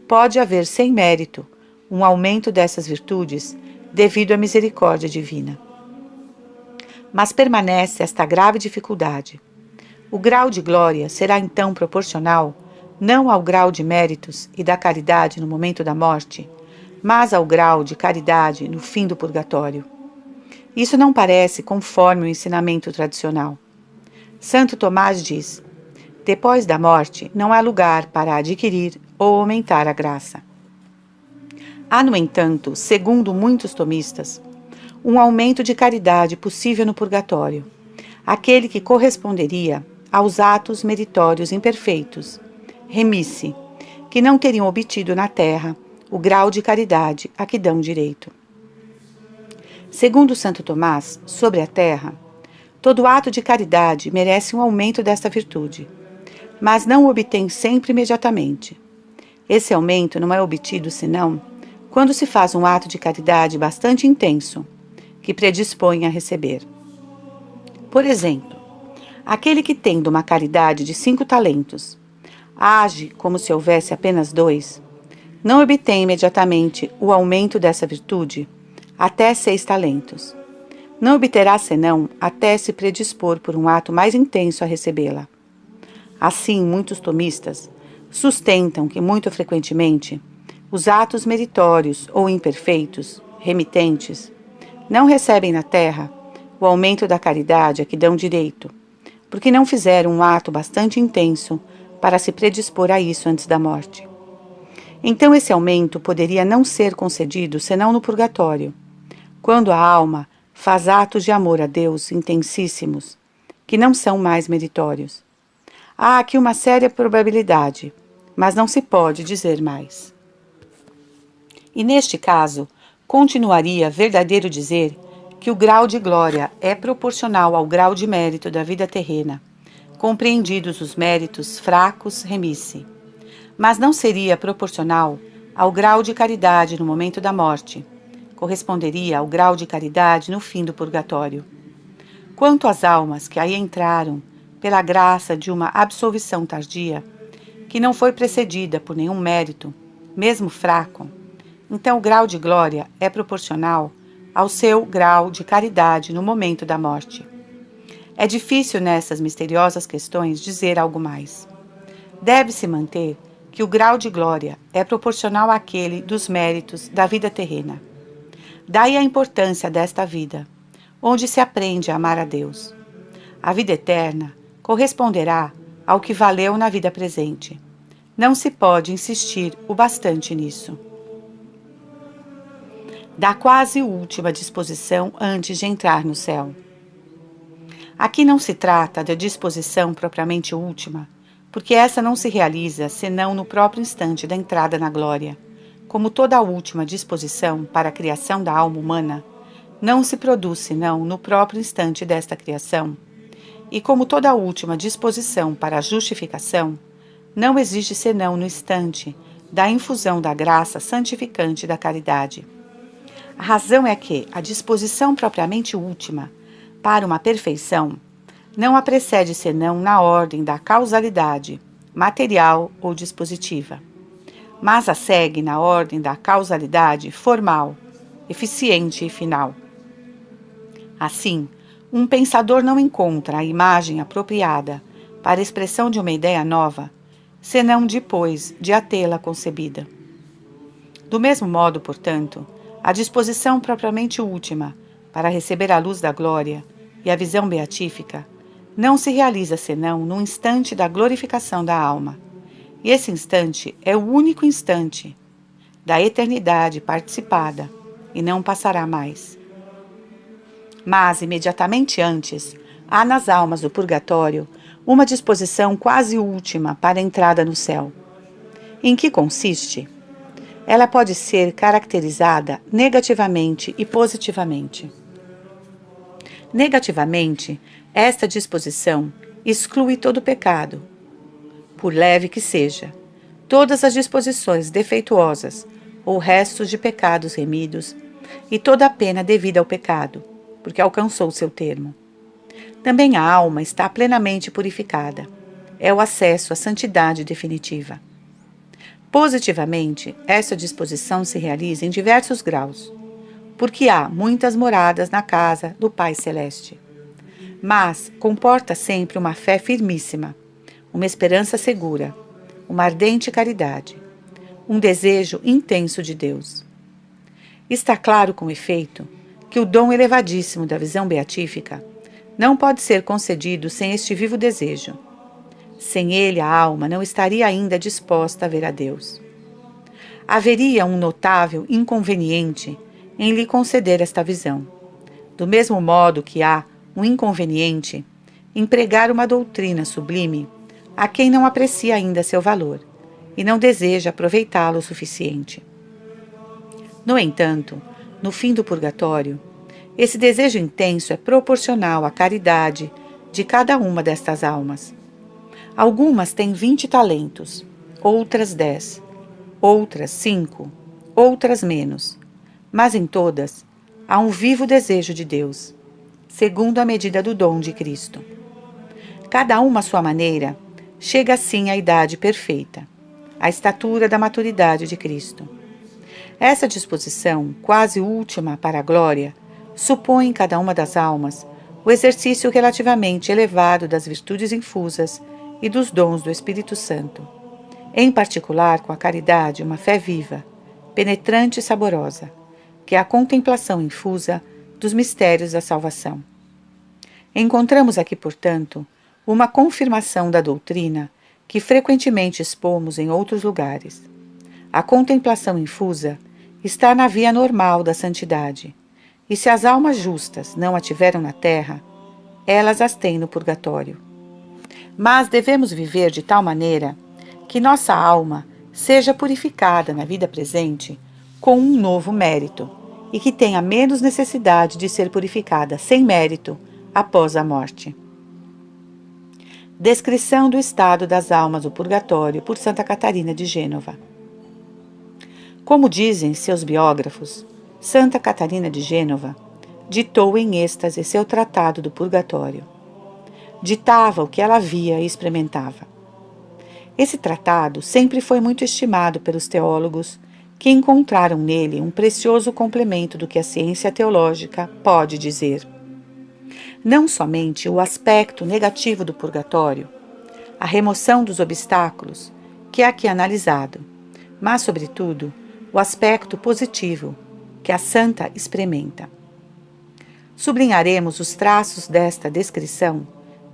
pode haver sem mérito um aumento dessas virtudes devido à misericórdia divina. Mas permanece esta grave dificuldade. O grau de glória será então proporcional não ao grau de méritos e da caridade no momento da morte, mas ao grau de caridade no fim do purgatório. Isso não parece conforme o ensinamento tradicional. Santo Tomás diz: depois da morte não há lugar para adquirir ou aumentar a graça. Há, no entanto, segundo muitos tomistas, um aumento de caridade possível no purgatório, aquele que corresponderia aos atos meritórios imperfeitos, remissi, que não teriam obtido na terra o grau de caridade a que dão direito. Segundo Santo Tomás, sobre a terra, todo ato de caridade merece um aumento desta virtude, mas não o obtém sempre imediatamente. Esse aumento não é obtido senão quando se faz um ato de caridade bastante intenso, que predispõe a receber. Por exemplo, aquele que, tendo uma caridade de 5 talentos, age como se houvesse apenas 2, não obtém imediatamente o aumento dessa virtude até 6 talentos. Não obterá senão até se predispor por um ato mais intenso a recebê-la. Assim, muitos tomistas sustentam que, muito frequentemente, os atos meritórios ou imperfeitos, remitentes, não recebem na terra o aumento da caridade a que dão direito, porque não fizeram um ato bastante intenso para se predispor a isso antes da morte. Então esse aumento poderia não ser concedido senão no purgatório, quando a alma faz atos de amor a Deus intensíssimos, que não são mais meritórios. Há aqui uma séria probabilidade, mas não se pode dizer mais. E neste caso, continuaria verdadeiro dizer que o grau de glória é proporcional ao grau de mérito da vida terrena, compreendidos os méritos fracos remissi, mas não seria proporcional ao grau de caridade no momento da morte, corresponderia ao grau de caridade no fim do purgatório. Quanto às almas que aí entraram pela graça de uma absolvição tardia, que não foi precedida por nenhum mérito, mesmo fraco, então o grau de glória é proporcional ao seu grau de caridade no momento da morte. É difícil nessas misteriosas questões dizer algo mais. Deve-se manter que o grau de glória é proporcional àquele dos méritos da vida terrena. Daí a importância desta vida, onde se aprende a amar a Deus. A vida eterna corresponderá ao que valeu na vida presente. Não se pode insistir o bastante nisso. Da quase última disposição antes de entrar no céu. Aqui não se trata da disposição propriamente última, porque essa não se realiza senão no próprio instante da entrada na glória. Como toda a última disposição para a criação da alma humana, não se produz senão no próprio instante desta criação, e como toda a última disposição para a justificação, não existe senão no instante da infusão da graça santificante da caridade. A razão é que a disposição propriamente última para uma perfeição não a precede senão na ordem da causalidade, material ou dispositiva, mas a segue na ordem da causalidade formal, eficiente e final. Assim, um pensador não encontra a imagem apropriada para a expressão de uma ideia nova, senão depois de a tê-la concebida. Do mesmo modo, portanto, a disposição propriamente última para receber a luz da glória e a visão beatífica não se realiza senão no instante da glorificação da alma. E esse instante é o único instante da eternidade participada e não passará mais. Mas, imediatamente antes, há nas almas do purgatório uma disposição quase última para a entrada no céu. Em que consiste? Ela pode ser caracterizada negativamente e positivamente. Negativamente, esta disposição exclui todo pecado, por leve que seja, todas as disposições defeituosas ou restos de pecados remidos e toda a pena devida ao pecado, porque alcançou seu termo. Também a alma está plenamente purificada. É o acesso à santidade definitiva. Positivamente, essa disposição se realiza em diversos graus, porque há muitas moradas na casa do Pai Celeste. Mas comporta sempre uma fé firmíssima, uma esperança segura, uma ardente caridade, um desejo intenso de Deus. Está claro, com efeito, que o dom elevadíssimo da visão beatífica não pode ser concedido sem este vivo desejo. Sem ele, a alma não estaria ainda disposta a ver a Deus. Haveria um notável inconveniente em lhe conceder esta visão, do mesmo modo que há um inconveniente em pregar uma doutrina sublime a quem não aprecia ainda seu valor e não deseja aproveitá-lo o suficiente. No entanto, no fim do purgatório, esse desejo intenso é proporcional à caridade de cada uma destas almas. Algumas têm 20 talentos, outras 10, outras 5, outras menos, mas em todas há um vivo desejo de Deus, segundo a medida do dom de Cristo. Cada uma à sua maneira chega assim à idade perfeita, à estatura da maturidade de Cristo. Essa disposição, quase última para a glória, supõe em cada uma das almas o exercício relativamente elevado das virtudes infusas e dos dons do Espírito Santo, em particular com a caridade, uma fé viva, penetrante e saborosa, que é a contemplação infusa dos mistérios da salvação. Encontramos aqui, portanto, uma confirmação da doutrina que frequentemente expomos em outros lugares. A contemplação infusa está na via normal da santidade, e se as almas justas não a tiveram na terra, elas as têm no purgatório. Mas devemos viver de tal maneira que nossa alma seja purificada na vida presente com um novo mérito, e que tenha menos necessidade de ser purificada sem mérito após a morte. Descrição do estado das almas do purgatório por Santa Catarina de Gênova. Como dizem seus biógrafos, Santa Catarina de Gênova ditou em êxtase seu tratado do purgatório. Ditava o que ela via e experimentava. Esse tratado sempre foi muito estimado pelos teólogos que encontraram nele um precioso complemento do que a ciência teológica pode dizer. Não somente o aspecto negativo do purgatório, a remoção dos obstáculos, que é aqui analisado, mas, sobretudo, o aspecto positivo, que a santa experimenta. Sublinharemos os traços desta descrição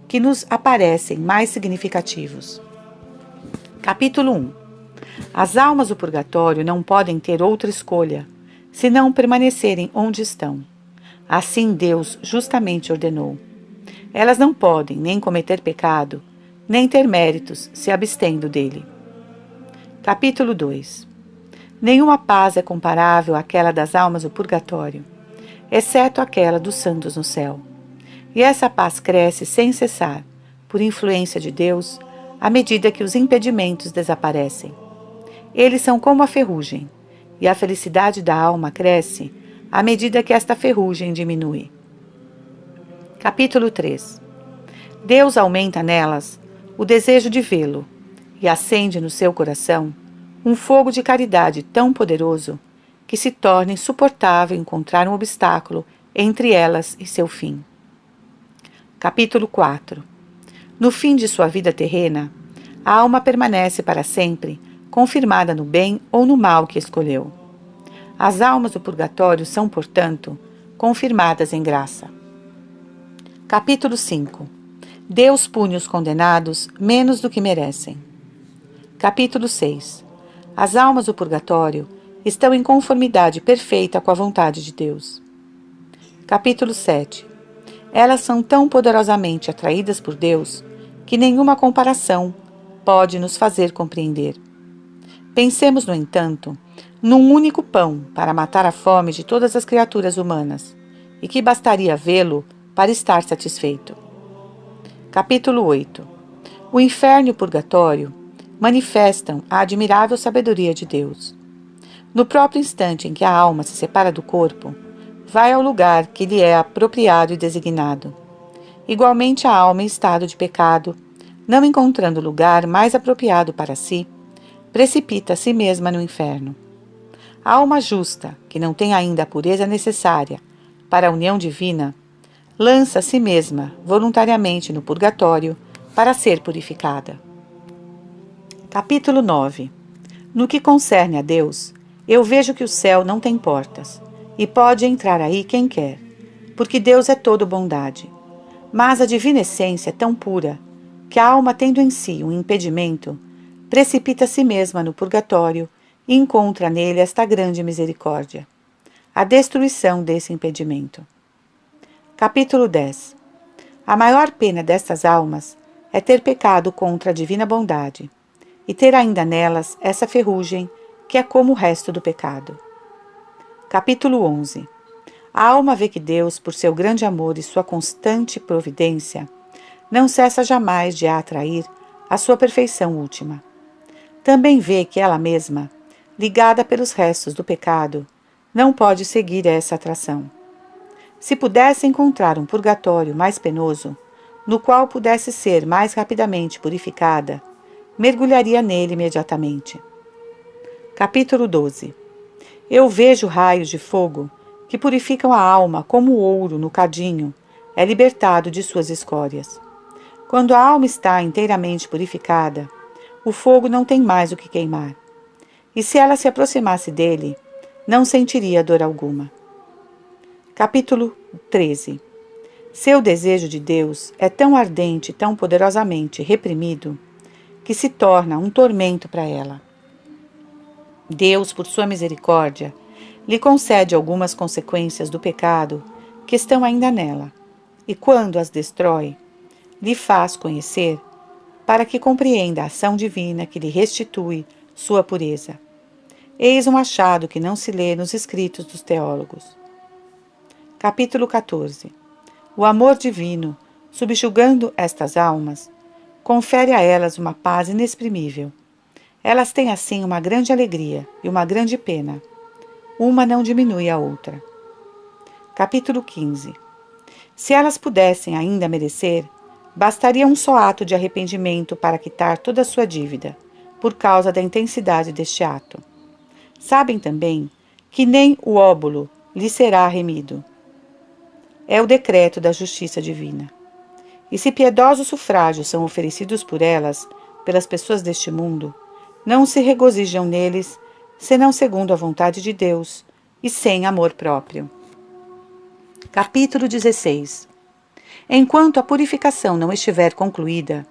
que nos aparecem mais significativos. Capítulo 1. As almas do purgatório não podem ter outra escolha, senão permanecerem onde estão. Assim Deus justamente ordenou. Elas não podem nem cometer pecado, nem ter méritos se abstendo dele. Capítulo 2. Nenhuma paz é comparável àquela das almas do purgatório, exceto aquela dos santos no céu. E essa paz cresce sem cessar, por influência de Deus, à medida que os impedimentos desaparecem. Eles são como a ferrugem, e a felicidade da alma cresce à medida que esta ferrugem diminui. Capítulo 3. Deus aumenta nelas o desejo de vê-lo e acende no seu coração um fogo de caridade tão poderoso que se torna insuportável encontrar um obstáculo entre elas e seu fim. Capítulo 4. No fim de sua vida terrena, a alma permanece para sempre confirmada no bem ou no mal que escolheu. As almas do purgatório são, portanto, confirmadas em graça. Capítulo 5. Deus pune os condenados menos do que merecem. Capítulo 6. As almas do purgatório estão em conformidade perfeita com a vontade de Deus. Capítulo 7. Elas são tão poderosamente atraídas por Deus que nenhuma comparação pode nos fazer compreender. Pensemos, no entanto, num único pão para matar a fome de todas as criaturas humanas, e que bastaria vê-lo para estar satisfeito. Capítulo 8. O inferno e o purgatório manifestam a admirável sabedoria de Deus. No próprio instante em que a alma se separa do corpo, vai ao lugar que lhe é apropriado e designado. Igualmente a alma em estado de pecado, não encontrando lugar mais apropriado para si, precipita a si mesma no inferno. A alma justa, que não tem ainda a pureza necessária para a união divina, lança a si mesma voluntariamente no purgatório para ser purificada. Capítulo 9. No que concerne a Deus, eu vejo que o céu não tem portas, e pode entrar aí quem quer, porque Deus é todo bondade. Mas a divina essência é tão pura, que a alma, tendo em si um impedimento, precipita a si mesma no purgatório e encontra nele esta grande misericórdia, a destruição desse impedimento. Capítulo 10. A maior pena destas almas é ter pecado contra a divina bondade e ter ainda nelas essa ferrugem que é como o resto do pecado. Capítulo 11. A alma vê que Deus, por seu grande amor e sua constante providência, não cessa jamais de a atrair à sua perfeição última. Também vê que ela mesma, ligada pelos restos do pecado, não pode seguir essa atração. Se pudesse encontrar um purgatório mais penoso, no qual pudesse ser mais rapidamente purificada, mergulharia nele imediatamente. Capítulo 12. Eu vejo raios de fogo que purificam a alma como o ouro no cadinho é libertado de suas escórias. Quando a alma está inteiramente purificada, o fogo não tem mais o que queimar. E se ela se aproximasse dele, não sentiria dor alguma. Capítulo 13. Seu desejo de Deus é tão ardente e tão poderosamente reprimido que se torna um tormento para ela. Deus, por sua misericórdia, lhe concede algumas consequências do pecado que estão ainda nela, e quando as destrói, lhe faz conhecer para que compreenda a ação divina que lhe restitui sua pureza. Eis um achado que não se lê nos escritos dos teólogos. Capítulo 14. O amor divino, subjugando estas almas, confere a elas uma paz inexprimível. Elas têm assim uma grande alegria e uma grande pena. Uma não diminui a outra. Capítulo 15. Se elas pudessem ainda merecer, bastaria um só ato de arrependimento para quitar toda a sua dívida, por causa da intensidade deste ato. Sabem também que nem o óbolo lhe será remido. É o decreto da justiça divina. E se piedosos sufrágios são oferecidos por elas, pelas pessoas deste mundo, não se regozijam neles, senão segundo a vontade de Deus e sem amor próprio. Capítulo 16. Enquanto a purificação não estiver concluída,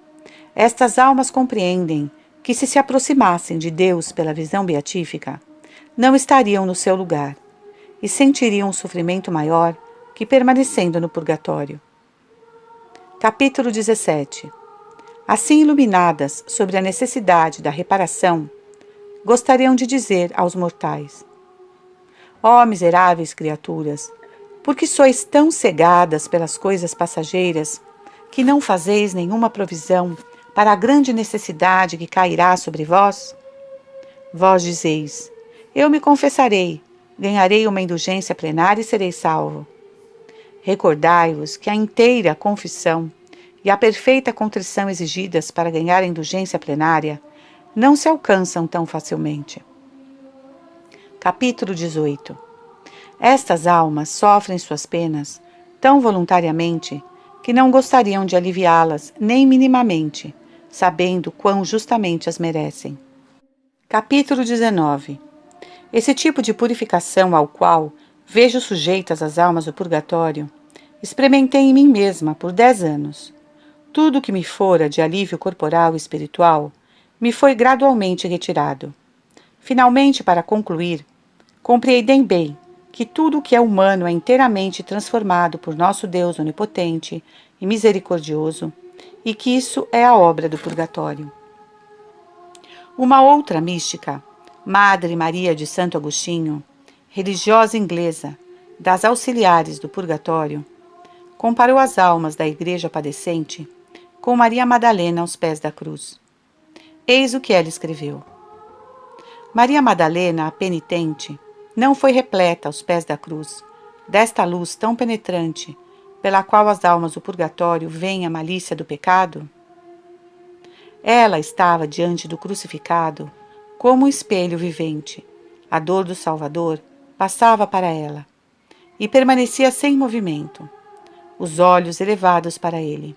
estas almas compreendem que se aproximassem de Deus pela visão beatífica, não estariam no seu lugar e sentiriam um sofrimento maior que permanecendo no purgatório. Capítulo 17. Assim iluminadas sobre a necessidade da reparação, gostariam de dizer aos mortais: ó miseráveis criaturas, por que sois tão cegadas pelas coisas passageiras, que não fazeis nenhuma provisão para a grande necessidade que cairá sobre vós? Vós dizeis: eu me confessarei, ganharei uma indulgência plenária e serei salvo. Recordai-vos que a inteira confissão e a perfeita contrição exigidas para ganhar a indulgência plenária não se alcançam tão facilmente. Capítulo 18. Estas almas sofrem suas penas tão voluntariamente que não gostariam de aliviá-las nem minimamente, sabendo quão justamente as merecem. Capítulo 19. Esse tipo de purificação ao qual vejo sujeitas as almas do purgatório, experimentei em mim mesma por 10 anos. Tudo que me fora de alívio corporal e espiritual me foi gradualmente retirado. Finalmente, para concluir, compreendei bem que tudo o que é humano é inteiramente transformado por nosso Deus onipotente e misericordioso, e que isso é a obra do purgatório. Uma outra mística, Madre Maria de Santo Agostinho, religiosa inglesa, das auxiliares do purgatório, comparou as almas da igreja padecente com Maria Madalena aos pés da cruz. Eis o que ela escreveu. Maria Madalena, a penitente, não foi repleta aos pés da cruz desta luz tão penetrante, pela qual as almas do purgatório veem a malícia do pecado? Ela estava diante do crucificado como um espelho vivente. A dor do Salvador passava para ela e permanecia sem movimento, os olhos elevados para ele.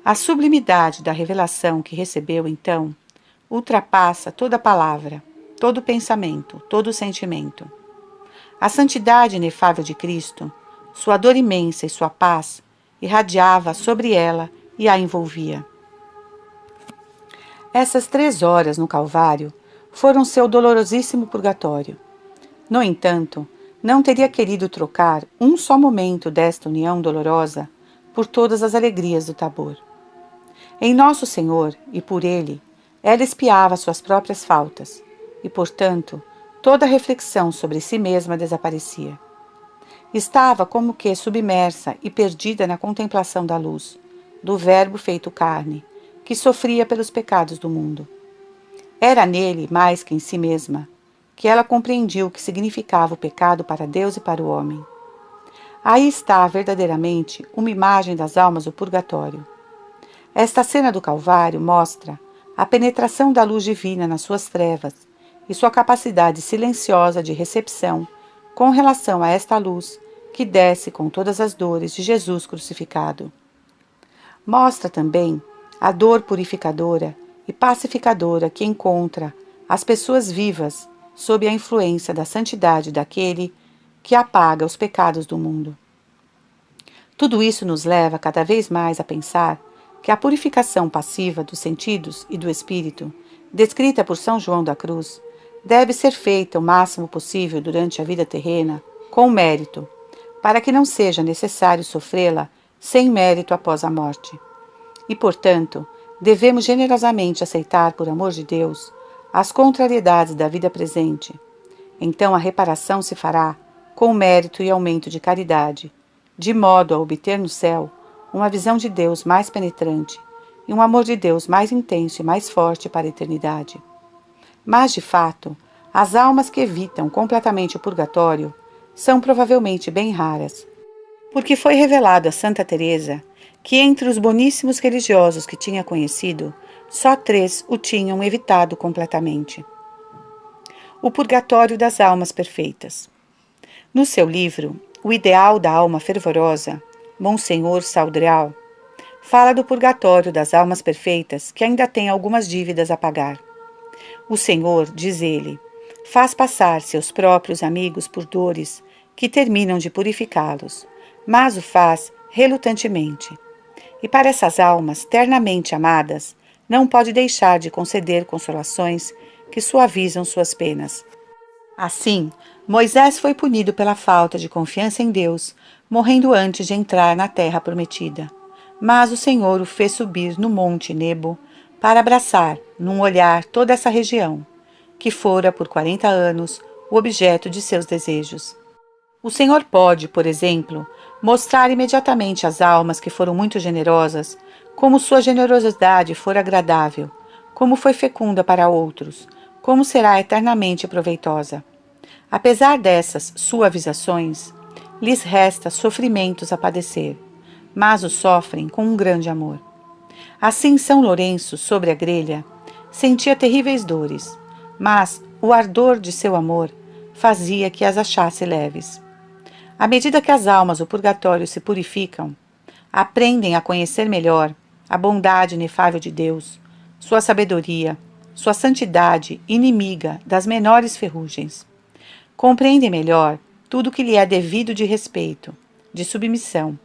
A sublimidade da revelação que recebeu, então, ultrapassa toda palavra, todo pensamento, todo sentimento. A santidade inefável de Cristo, sua dor imensa e sua paz, irradiava sobre ela e a envolvia. Essas 3 horas no Calvário foram seu dolorosíssimo purgatório. No entanto, não teria querido trocar um só momento desta união dolorosa por todas as alegrias do Tabor. Em Nosso Senhor e por Ele, ela espiava suas próprias faltas e, portanto, toda reflexão sobre si mesma desaparecia. Estava como que submersa e perdida na contemplação da luz, do Verbo feito carne, que sofria pelos pecados do mundo. Era nele, mais que em si mesma, que ela compreendia o que significava o pecado para Deus e para o homem. Aí está verdadeiramente uma imagem das almas do purgatório. Esta cena do Calvário mostra a penetração da luz divina nas suas trevas e sua capacidade silenciosa de recepção com relação a esta luz que desce com todas as dores de Jesus crucificado. Mostra também a dor purificadora e pacificadora que encontra as pessoas vivas sob a influência da santidade daquele que apaga os pecados do mundo. Tudo isso nos leva cada vez mais a pensar que a purificação passiva dos sentidos e do espírito, descrita por São João da Cruz, deve ser feita o máximo possível durante a vida terrena, com mérito, para que não seja necessário sofrê-la sem mérito após a morte. E, portanto, devemos generosamente aceitar, por amor de Deus, as contrariedades da vida presente. Então a reparação se fará com mérito e aumento de caridade, de modo a obter no céu uma visão de Deus mais penetrante e um amor de Deus mais intenso e mais forte para a eternidade. Mas, de fato, as almas que evitam completamente o purgatório são provavelmente bem raras, porque foi revelado a Santa Teresa que entre os boníssimos religiosos que tinha conhecido, só 3 o tinham evitado completamente. O Purgatório das Almas Perfeitas. No seu livro O Ideal da Alma Fervorosa, Monsenhor Saudreal fala do purgatório das almas perfeitas que ainda têm algumas dívidas a pagar. O Senhor, diz ele, faz passar seus próprios amigos por dores que terminam de purificá-los, mas o faz relutantemente. E para essas almas ternamente amadas, não pode deixar de conceder consolações que suavizam suas penas. Assim, Moisés foi punido pela falta de confiança em Deus, morrendo antes de entrar na terra prometida. Mas o Senhor o fez subir no monte Nebo para abraçar, num olhar, toda essa região, que fora por 40 anos o objeto de seus desejos. O Senhor pode, por exemplo, mostrar imediatamente às almas que foram muito generosas como sua generosidade for agradável, como foi fecunda para outros, como será eternamente proveitosa. Apesar dessas suavizações, lhes resta sofrimentos a padecer, mas os sofrem com um grande amor. Assim São Lourenço, sobre a grelha, sentia terríveis dores, mas o ardor de seu amor fazia que as achasse leves. À medida que as almas do purgatório se purificam, aprendem a conhecer melhor a bondade inefável de Deus, sua sabedoria, sua santidade inimiga das menores ferrugens. Compreendem melhor tudo o que lhe é devido de respeito, de submissão,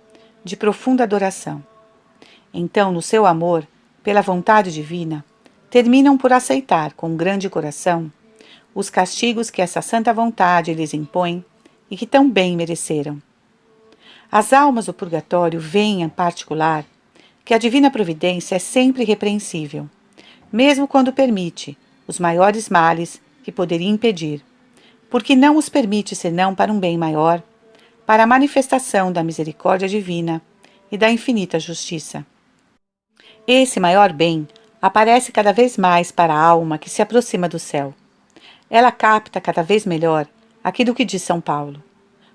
de profunda adoração. Então, no seu amor, pela vontade divina, terminam por aceitar com um grande coração os castigos que essa santa vontade lhes impõe e que tão bem mereceram. As almas do purgatório veem, em particular, que a divina providência é sempre repreensível, mesmo quando permite os maiores males que poderia impedir, porque não os permite senão para um bem maior, para a manifestação da misericórdia divina e da infinita justiça. Esse maior bem aparece cada vez mais para a alma que se aproxima do céu. Ela capta cada vez melhor aquilo que diz São Paulo.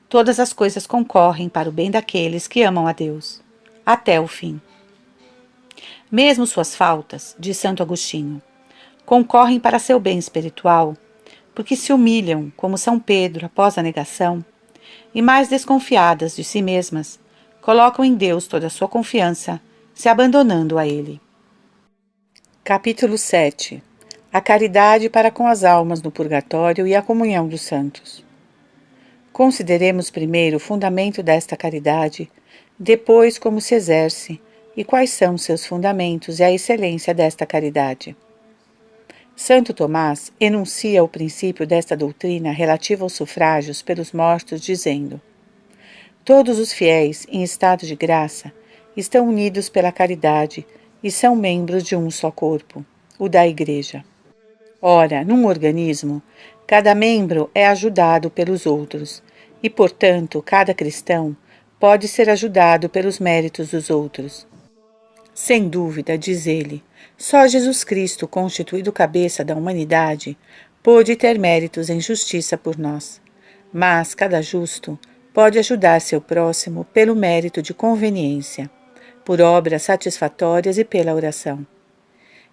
Todas as coisas concorrem para o bem daqueles que amam a Deus, até o fim. Mesmo suas faltas, diz Santo Agostinho, concorrem para seu bem espiritual, porque se humilham, como São Pedro após a negação, e mais desconfiadas de si mesmas, colocam em Deus toda a sua confiança, se abandonando a Ele. Capítulo 7. A caridade para com as almas no purgatório e a comunhão dos santos. Consideremos primeiro o fundamento desta caridade, depois como se exerce e quais são seus fundamentos e a excelência desta caridade. Santo Tomás enuncia o princípio desta doutrina relativa aos sufrágios pelos mortos, dizendo: todos os fiéis, em estado de graça, estão unidos pela caridade e são membros de um só corpo, o da Igreja. Ora, num organismo, cada membro é ajudado pelos outros, e, portanto, cada cristão pode ser ajudado pelos méritos dos outros. Sem dúvida, diz ele, só Jesus Cristo, constituído cabeça da humanidade, pôde ter méritos em justiça por nós. Mas cada justo pode ajudar seu próximo pelo mérito de conveniência, por obras satisfatórias e pela oração.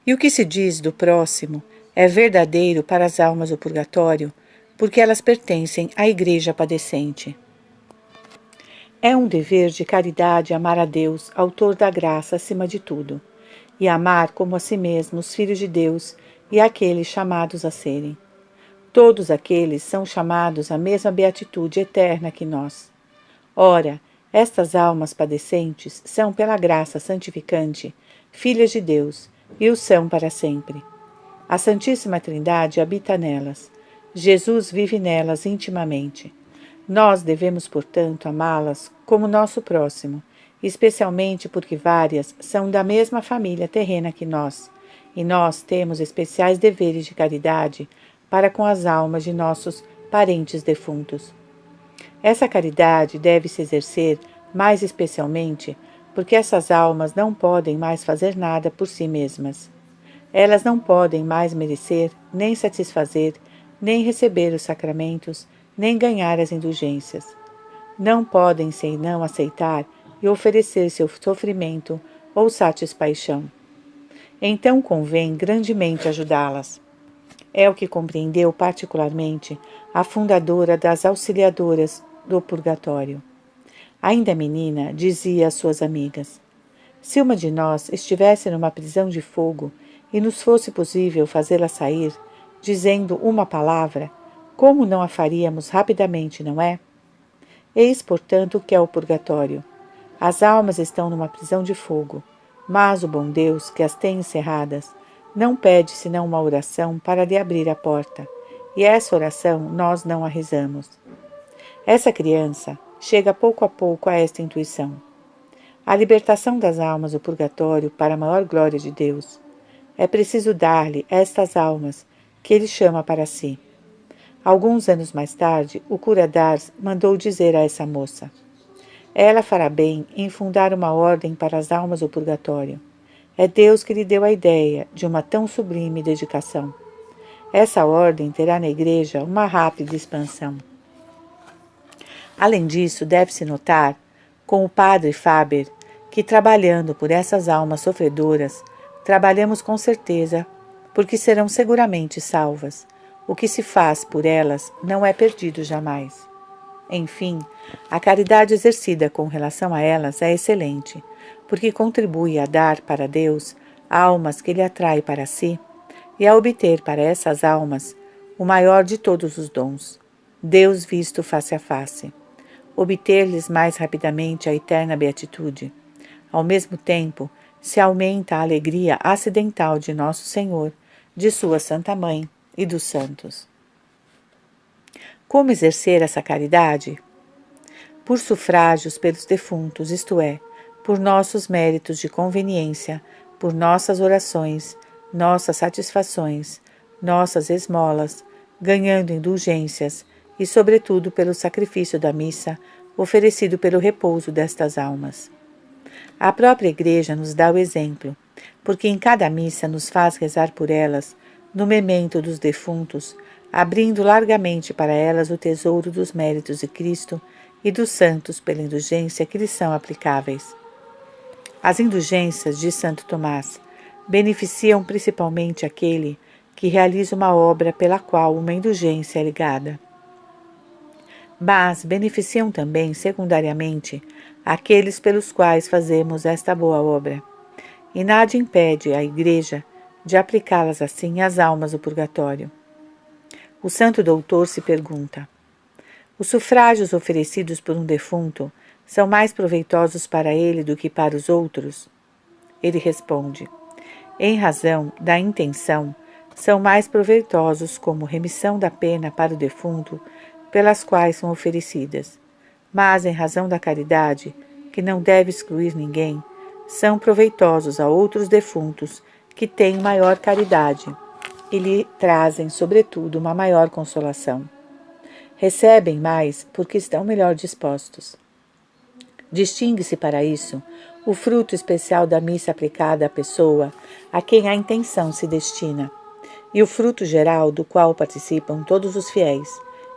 E o que se diz do próximo é verdadeiro para as almas do purgatório, porque elas pertencem à Igreja padecente. É um dever de caridade amar a Deus, autor da graça acima de tudo, e amar como a si mesmo os filhos de Deus e aqueles chamados a serem. Todos aqueles são chamados à mesma beatitude eterna que nós. Ora, estas almas padecentes são, pela graça santificante, filhas de Deus, e o são para sempre. A Santíssima Trindade habita nelas. Jesus vive nelas intimamente. Nós devemos, portanto, amá-las como nosso próximo, especialmente porque várias são da mesma família terrena que nós, e nós temos especiais deveres de caridade para com as almas de nossos parentes defuntos. Essa caridade deve se exercer mais especialmente porque essas almas não podem mais fazer nada por si mesmas. Elas não podem mais merecer, nem satisfazer, nem receber os sacramentos, nem ganhar as indulgências. Não podem senão aceitar e oferecer seu sofrimento ou satisfação. Então convém grandemente ajudá-las. É o que compreendeu particularmente a fundadora das Auxiliadoras do Purgatório. Ainda menina, dizia às suas amigas: se uma de nós estivesse numa prisão de fogo e nos fosse possível fazê-la sair, dizendo uma palavra, como não a faríamos rapidamente, não é? Eis, portanto, o que é o purgatório. As almas estão numa prisão de fogo, mas o bom Deus, que as tem encerradas, não pede senão uma oração para lhe abrir a porta, e essa oração nós não a rezamos. Essa criança chega pouco a pouco a esta intuição. A libertação das almas do purgatório para a maior glória de Deus. É preciso dar-lhe estas almas que ele chama para si. Alguns anos mais tarde, o cura d'Ars mandou dizer a essa moça: ela fará bem em fundar uma ordem para as almas do purgatório. É Deus que lhe deu a ideia de uma tão sublime dedicação. Essa ordem terá na igreja uma rápida expansão. Além disso, deve-se notar, com o padre Faber, que trabalhando por essas almas sofredoras, trabalhamos com certeza, porque serão seguramente salvas. O que se faz por elas não é perdido jamais. Enfim, a caridade exercida com relação a elas é excelente, porque contribui a dar para Deus almas que Ele atrai para si e a obter para essas almas o maior de todos os dons, Deus visto face a face. Obter-lhes mais rapidamente a eterna beatitude. Ao mesmo tempo, se aumenta a alegria acidental de Nosso Senhor, de Sua Santa Mãe e dos santos. Como exercer essa caridade? Por sufrágios pelos defuntos, isto é, por nossos méritos de conveniência, por nossas orações, nossas satisfações, nossas esmolas, ganhando indulgências e, sobretudo, pelo sacrifício da missa oferecido pelo repouso destas almas. A própria Igreja nos dá o exemplo, porque em cada missa nos faz rezar por elas, no memento dos defuntos, abrindo largamente para elas o tesouro dos méritos de Cristo e dos santos pela indulgência que lhes são aplicáveis. As indulgências, diz Santo Tomás, beneficiam principalmente aquele que realiza uma obra pela qual uma indulgência é ligada. Mas beneficiam também, secundariamente, aqueles pelos quais fazemos esta boa obra. E nada impede a Igreja de aplicá-las assim às almas do purgatório. O santo doutor se pergunta: os sufrágios oferecidos por um defunto são mais proveitosos para ele do que para os outros? Ele responde: em razão da intenção, são mais proveitosos como remissão da pena para o defunto pelas quais são oferecidas, mas em razão da caridade, que não deve excluir ninguém, são proveitosos a outros defuntos que têm maior caridade e lhe trazem, sobretudo, uma maior consolação. Recebem mais porque estão melhor dispostos. Distingue-se para isso o fruto especial da missa aplicada à pessoa a quem a intenção se destina, e o fruto geral do qual participam todos os fiéis,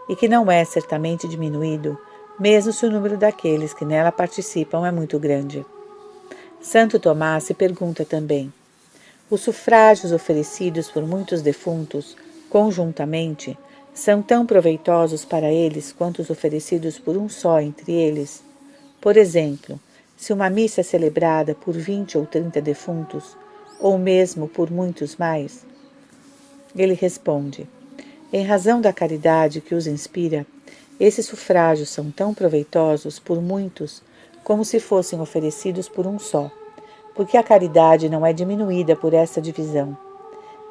e que não é certamente diminuído, mesmo se o número daqueles que nela participam é muito grande. Santo Tomás se pergunta também: os sufrágios oferecidos por muitos defuntos, conjuntamente, são tão proveitosos para eles quanto os oferecidos por um só entre eles? Por exemplo, se uma missa é celebrada por 20 ou 30 defuntos, ou mesmo por muitos mais? Ele responde: em razão da caridade que os inspira, esses sufrágios são tão proveitosos por muitos como se fossem oferecidos por um só, porque a caridade não é diminuída por essa divisão.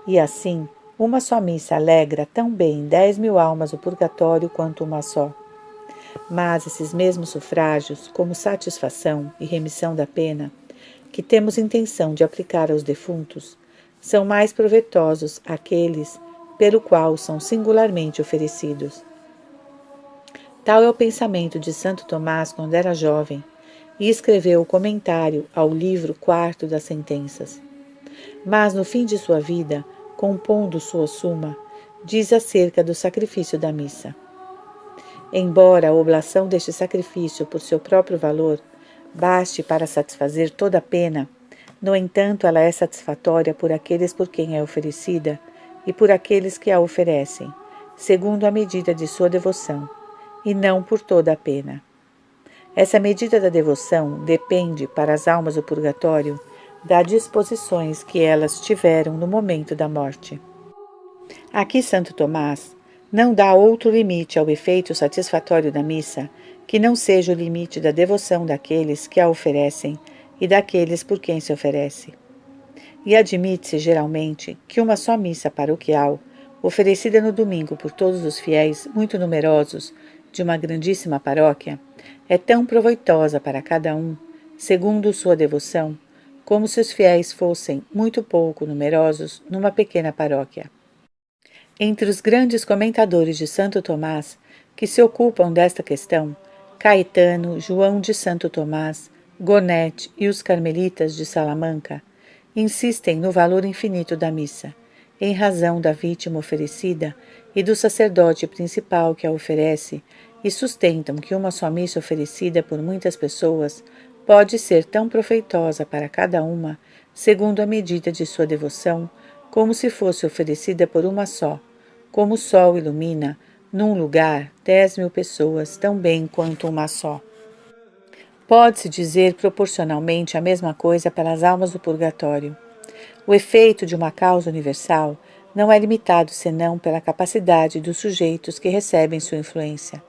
E assim, uma só missa alegra tão bem 10.000 almas do purgatório quanto uma só. Mas esses mesmos sufrágios, como satisfação e remissão da pena, que temos intenção de aplicar aos defuntos, são mais proveitosos àqueles pelo qual são singularmente oferecidos. Tal é o pensamento de Santo Tomás quando era jovem e escreveu o comentário ao livro 4 das Sentenças. Mas no fim de sua vida, compondo sua Suma, diz acerca do sacrifício da missa: embora a oblação deste sacrifício por seu próprio valor baste para satisfazer toda a pena, no entanto ela é satisfatória por aqueles por quem é oferecida e por aqueles que a oferecem, segundo a medida de sua devoção, e não por toda a pena. Essa medida da devoção depende, para as almas do purgatório, das disposições que elas tiveram no momento da morte. Aqui Santo Tomás não dá outro limite ao efeito satisfatório da missa que não seja o limite da devoção daqueles que a oferecem e daqueles por quem se oferece. E admite-se geralmente que uma só missa paroquial, oferecida no domingo por todos os fiéis muito numerosos de uma grandíssima paróquia, é tão proveitosa para cada um, segundo sua devoção, como se os fiéis fossem muito pouco numerosos numa pequena paróquia. Entre os grandes comentadores de Santo Tomás que se ocupam desta questão, Caetano, João de Santo Tomás, Gonet e os carmelitas de Salamanca insistem no valor infinito da missa, em razão da vítima oferecida e do sacerdote principal que a oferece, e sustentam que uma só missa oferecida por muitas pessoas pode ser tão proveitosa para cada uma, segundo a medida de sua devoção, como se fosse oferecida por uma só, como o sol ilumina, num lugar, 10.000 pessoas, tão bem quanto uma só. Pode-se dizer proporcionalmente a mesma coisa para as almas do purgatório. O efeito de uma causa universal não é limitado senão pela capacidade dos sujeitos que recebem sua influência.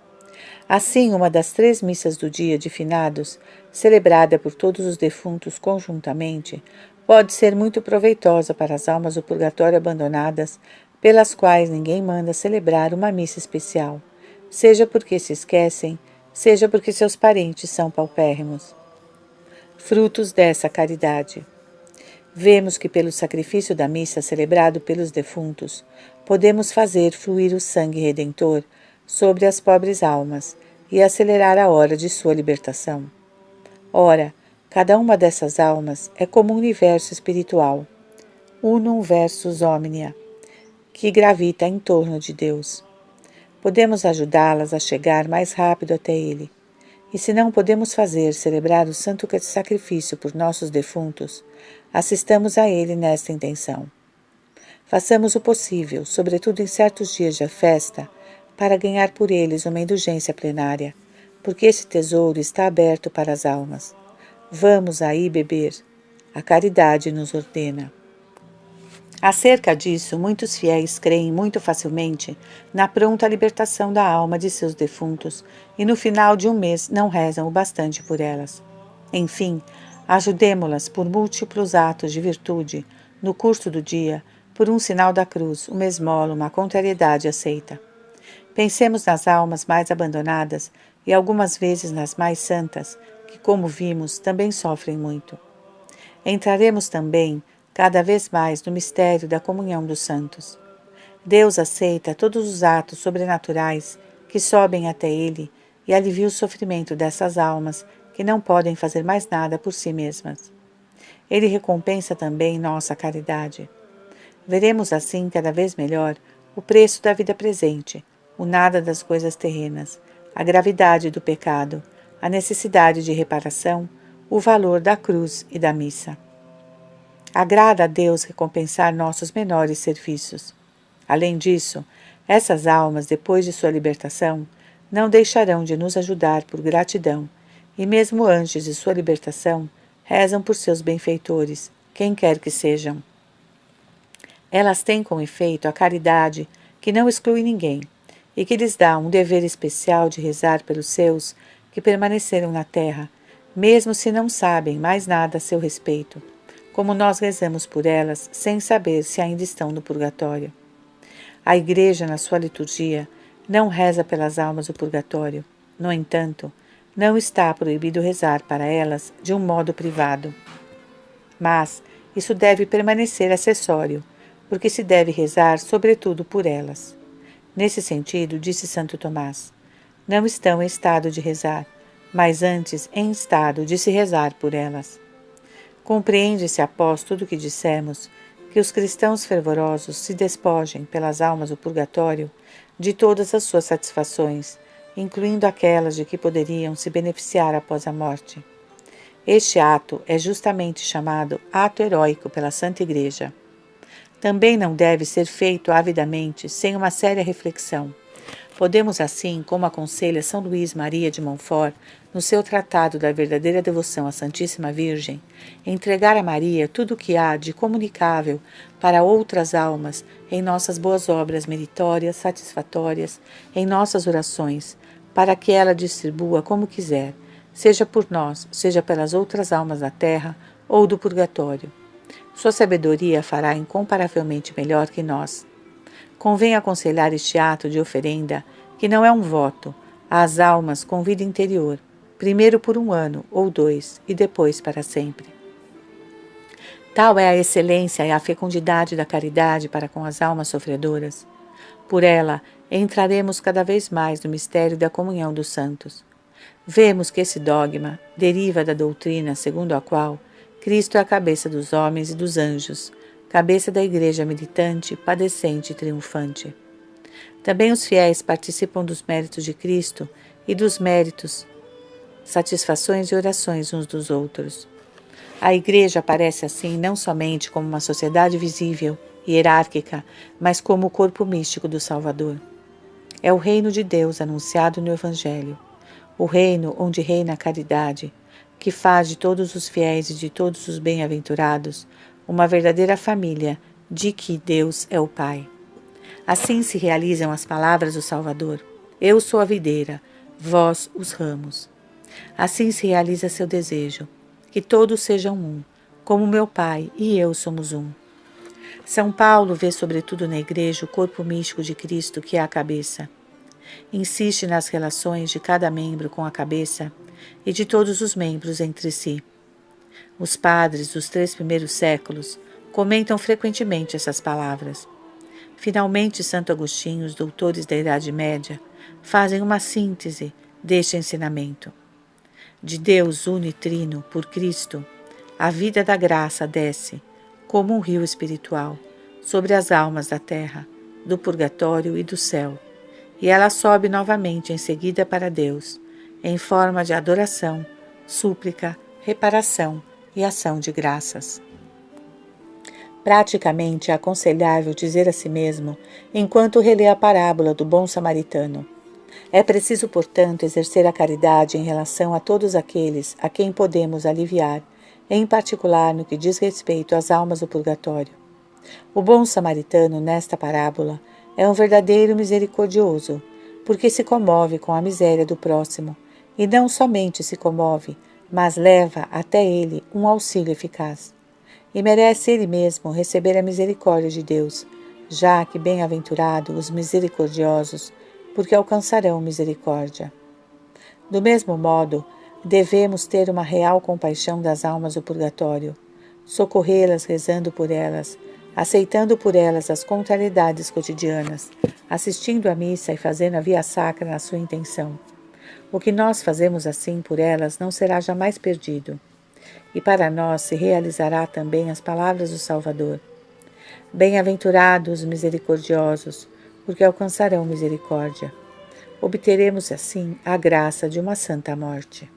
Assim, uma das 3 missas do dia de finados, celebrada por todos os defuntos conjuntamente, pode ser muito proveitosa para as almas do purgatório abandonadas, pelas quais ninguém manda celebrar uma missa especial, seja porque se esquecem, seja porque seus parentes são paupérrimos. Frutos dessa caridade. Vemos que pelo sacrifício da missa celebrado pelos defuntos, podemos fazer fluir o sangue redentor sobre as pobres almas e acelerar a hora de sua libertação. Ora, cada uma dessas almas é como um universo espiritual, unum versus omnia, que gravita em torno de Deus. Podemos ajudá-las a chegar mais rápido até Ele. E se não podemos fazer celebrar o santo sacrifício por nossos defuntos, assistamos a Ele nesta intenção. Façamos o possível, sobretudo em certos dias de festa, para ganhar por eles uma indulgência plenária, porque esse tesouro está aberto para as almas. Vamos aí beber. A caridade nos ordena. Acerca disso, muitos fiéis creem muito facilmente na pronta libertação da alma de seus defuntos e no final de um mês não rezam o bastante por elas. Enfim, ajudemo-las por múltiplos atos de virtude, no curso do dia, por um sinal da cruz, uma esmola, uma contrariedade aceita. Pensemos nas almas mais abandonadas e algumas vezes nas mais santas, que, como vimos, também sofrem muito. Entraremos também cada vez mais no mistério da comunhão dos santos. Deus aceita todos os atos sobrenaturais que sobem até Ele e alivia o sofrimento dessas almas que não podem fazer mais nada por si mesmas. Ele recompensa também nossa caridade. Veremos assim cada vez melhor o preço da vida presente, o nada das coisas terrenas, a gravidade do pecado, a necessidade de reparação, o valor da cruz e da missa. Agrada a Deus recompensar nossos menores serviços. Além disso, essas almas, depois de sua libertação, não deixarão de nos ajudar por gratidão, e mesmo antes de sua libertação, rezam por seus benfeitores, quem quer que sejam. Elas têm com efeito a caridade que não exclui ninguém, e que lhes dá um dever especial de rezar pelos seus que permaneceram na terra, mesmo se não sabem mais nada a seu respeito, como nós rezamos por elas sem saber se ainda estão no purgatório. A Igreja, na sua liturgia, não reza pelas almas do purgatório. No entanto, não está proibido rezar para elas de um modo privado. Mas isso deve permanecer acessório, porque se deve rezar sobretudo por elas. Nesse sentido, disse Santo Tomás, não estão em estado de rezar, mas antes em estado de se rezar por elas. Compreende-se, após tudo o que dissemos, que os cristãos fervorosos se despojem pelas almas do purgatório de todas as suas satisfações, incluindo aquelas de que poderiam se beneficiar após a morte. Este ato é justamente chamado ato heróico pela Santa Igreja. também não deve ser feito avidamente, sem uma séria reflexão. Podemos assim, como aconselha São Luís Maria de Montfort, no seu Tratado da Verdadeira Devoção à Santíssima Virgem, entregar a Maria tudo o que há de comunicável para outras almas em nossas boas obras meritórias, satisfatórias, em nossas orações, para que ela distribua como quiser, seja por nós, seja pelas outras almas da terra ou do purgatório. Sua sabedoria fará incomparavelmente melhor que nós. Convém aconselhar este ato de oferenda, que não é um voto, às almas com vida interior, primeiro por 1 ano ou 2 e depois para sempre. Tal é a excelência e a fecundidade da caridade para com as almas sofredoras. Por ela, entraremos cada vez mais no mistério da comunhão dos santos. Vemos que esse dogma deriva da doutrina segundo a qual Cristo é a cabeça dos homens e dos anjos, cabeça da Igreja militante, padecente e triunfante. Também os fiéis participam dos méritos de Cristo e dos méritos, satisfações e orações uns dos outros. A Igreja aparece assim não somente como uma sociedade visível e hierárquica, mas como o corpo místico do Salvador. É o reino de Deus anunciado no Evangelho, o reino onde reina a caridade, que faz de todos os fiéis e de todos os bem-aventurados uma verdadeira família de que Deus é o Pai. Assim se realizam as palavras do Salvador: Eu sou a videira, vós os ramos. Assim se realiza seu desejo, que todos sejam um, como meu Pai e eu somos um. São Paulo vê sobretudo na Igreja o corpo místico de Cristo, que é a cabeça. Insiste nas relações de cada membro com a cabeça e de todos os membros entre si. Os padres dos 3 primeiros séculos comentam frequentemente essas palavras. Finalmente, Santo Agostinho e os doutores da Idade Média fazem uma síntese deste ensinamento. De Deus unitrino por Cristo, a vida da graça desce, como um rio espiritual, sobre as almas da terra, do purgatório e do céu, e ela sobe novamente em seguida para Deus, em forma de adoração, súplica, reparação e ação de graças. Praticamente é aconselhável dizer a si mesmo, enquanto relê a parábola do bom samaritano: é preciso, portanto, exercer a caridade em relação a todos aqueles a quem podemos aliviar, em particular no que diz respeito às almas do purgatório. O bom samaritano, nesta parábola, é um verdadeiro misericordioso, porque se comove com a miséria do próximo, e não somente se comove, mas leva até ele um auxílio eficaz. E merece ele mesmo receber a misericórdia de Deus, já que bem-aventurados os misericordiosos, porque alcançarão misericórdia. Do mesmo modo, devemos ter uma real compaixão das almas do purgatório, socorrê-las rezando por elas, aceitando por elas as contrariedades cotidianas, assistindo à missa e fazendo a via sacra na sua intenção. O que nós fazemos assim por elas não será jamais perdido. E para nós se realizará também as palavras do Salvador: Bem-aventurados os misericordiosos, porque alcançarão misericórdia. Obteremos assim a graça de uma santa morte.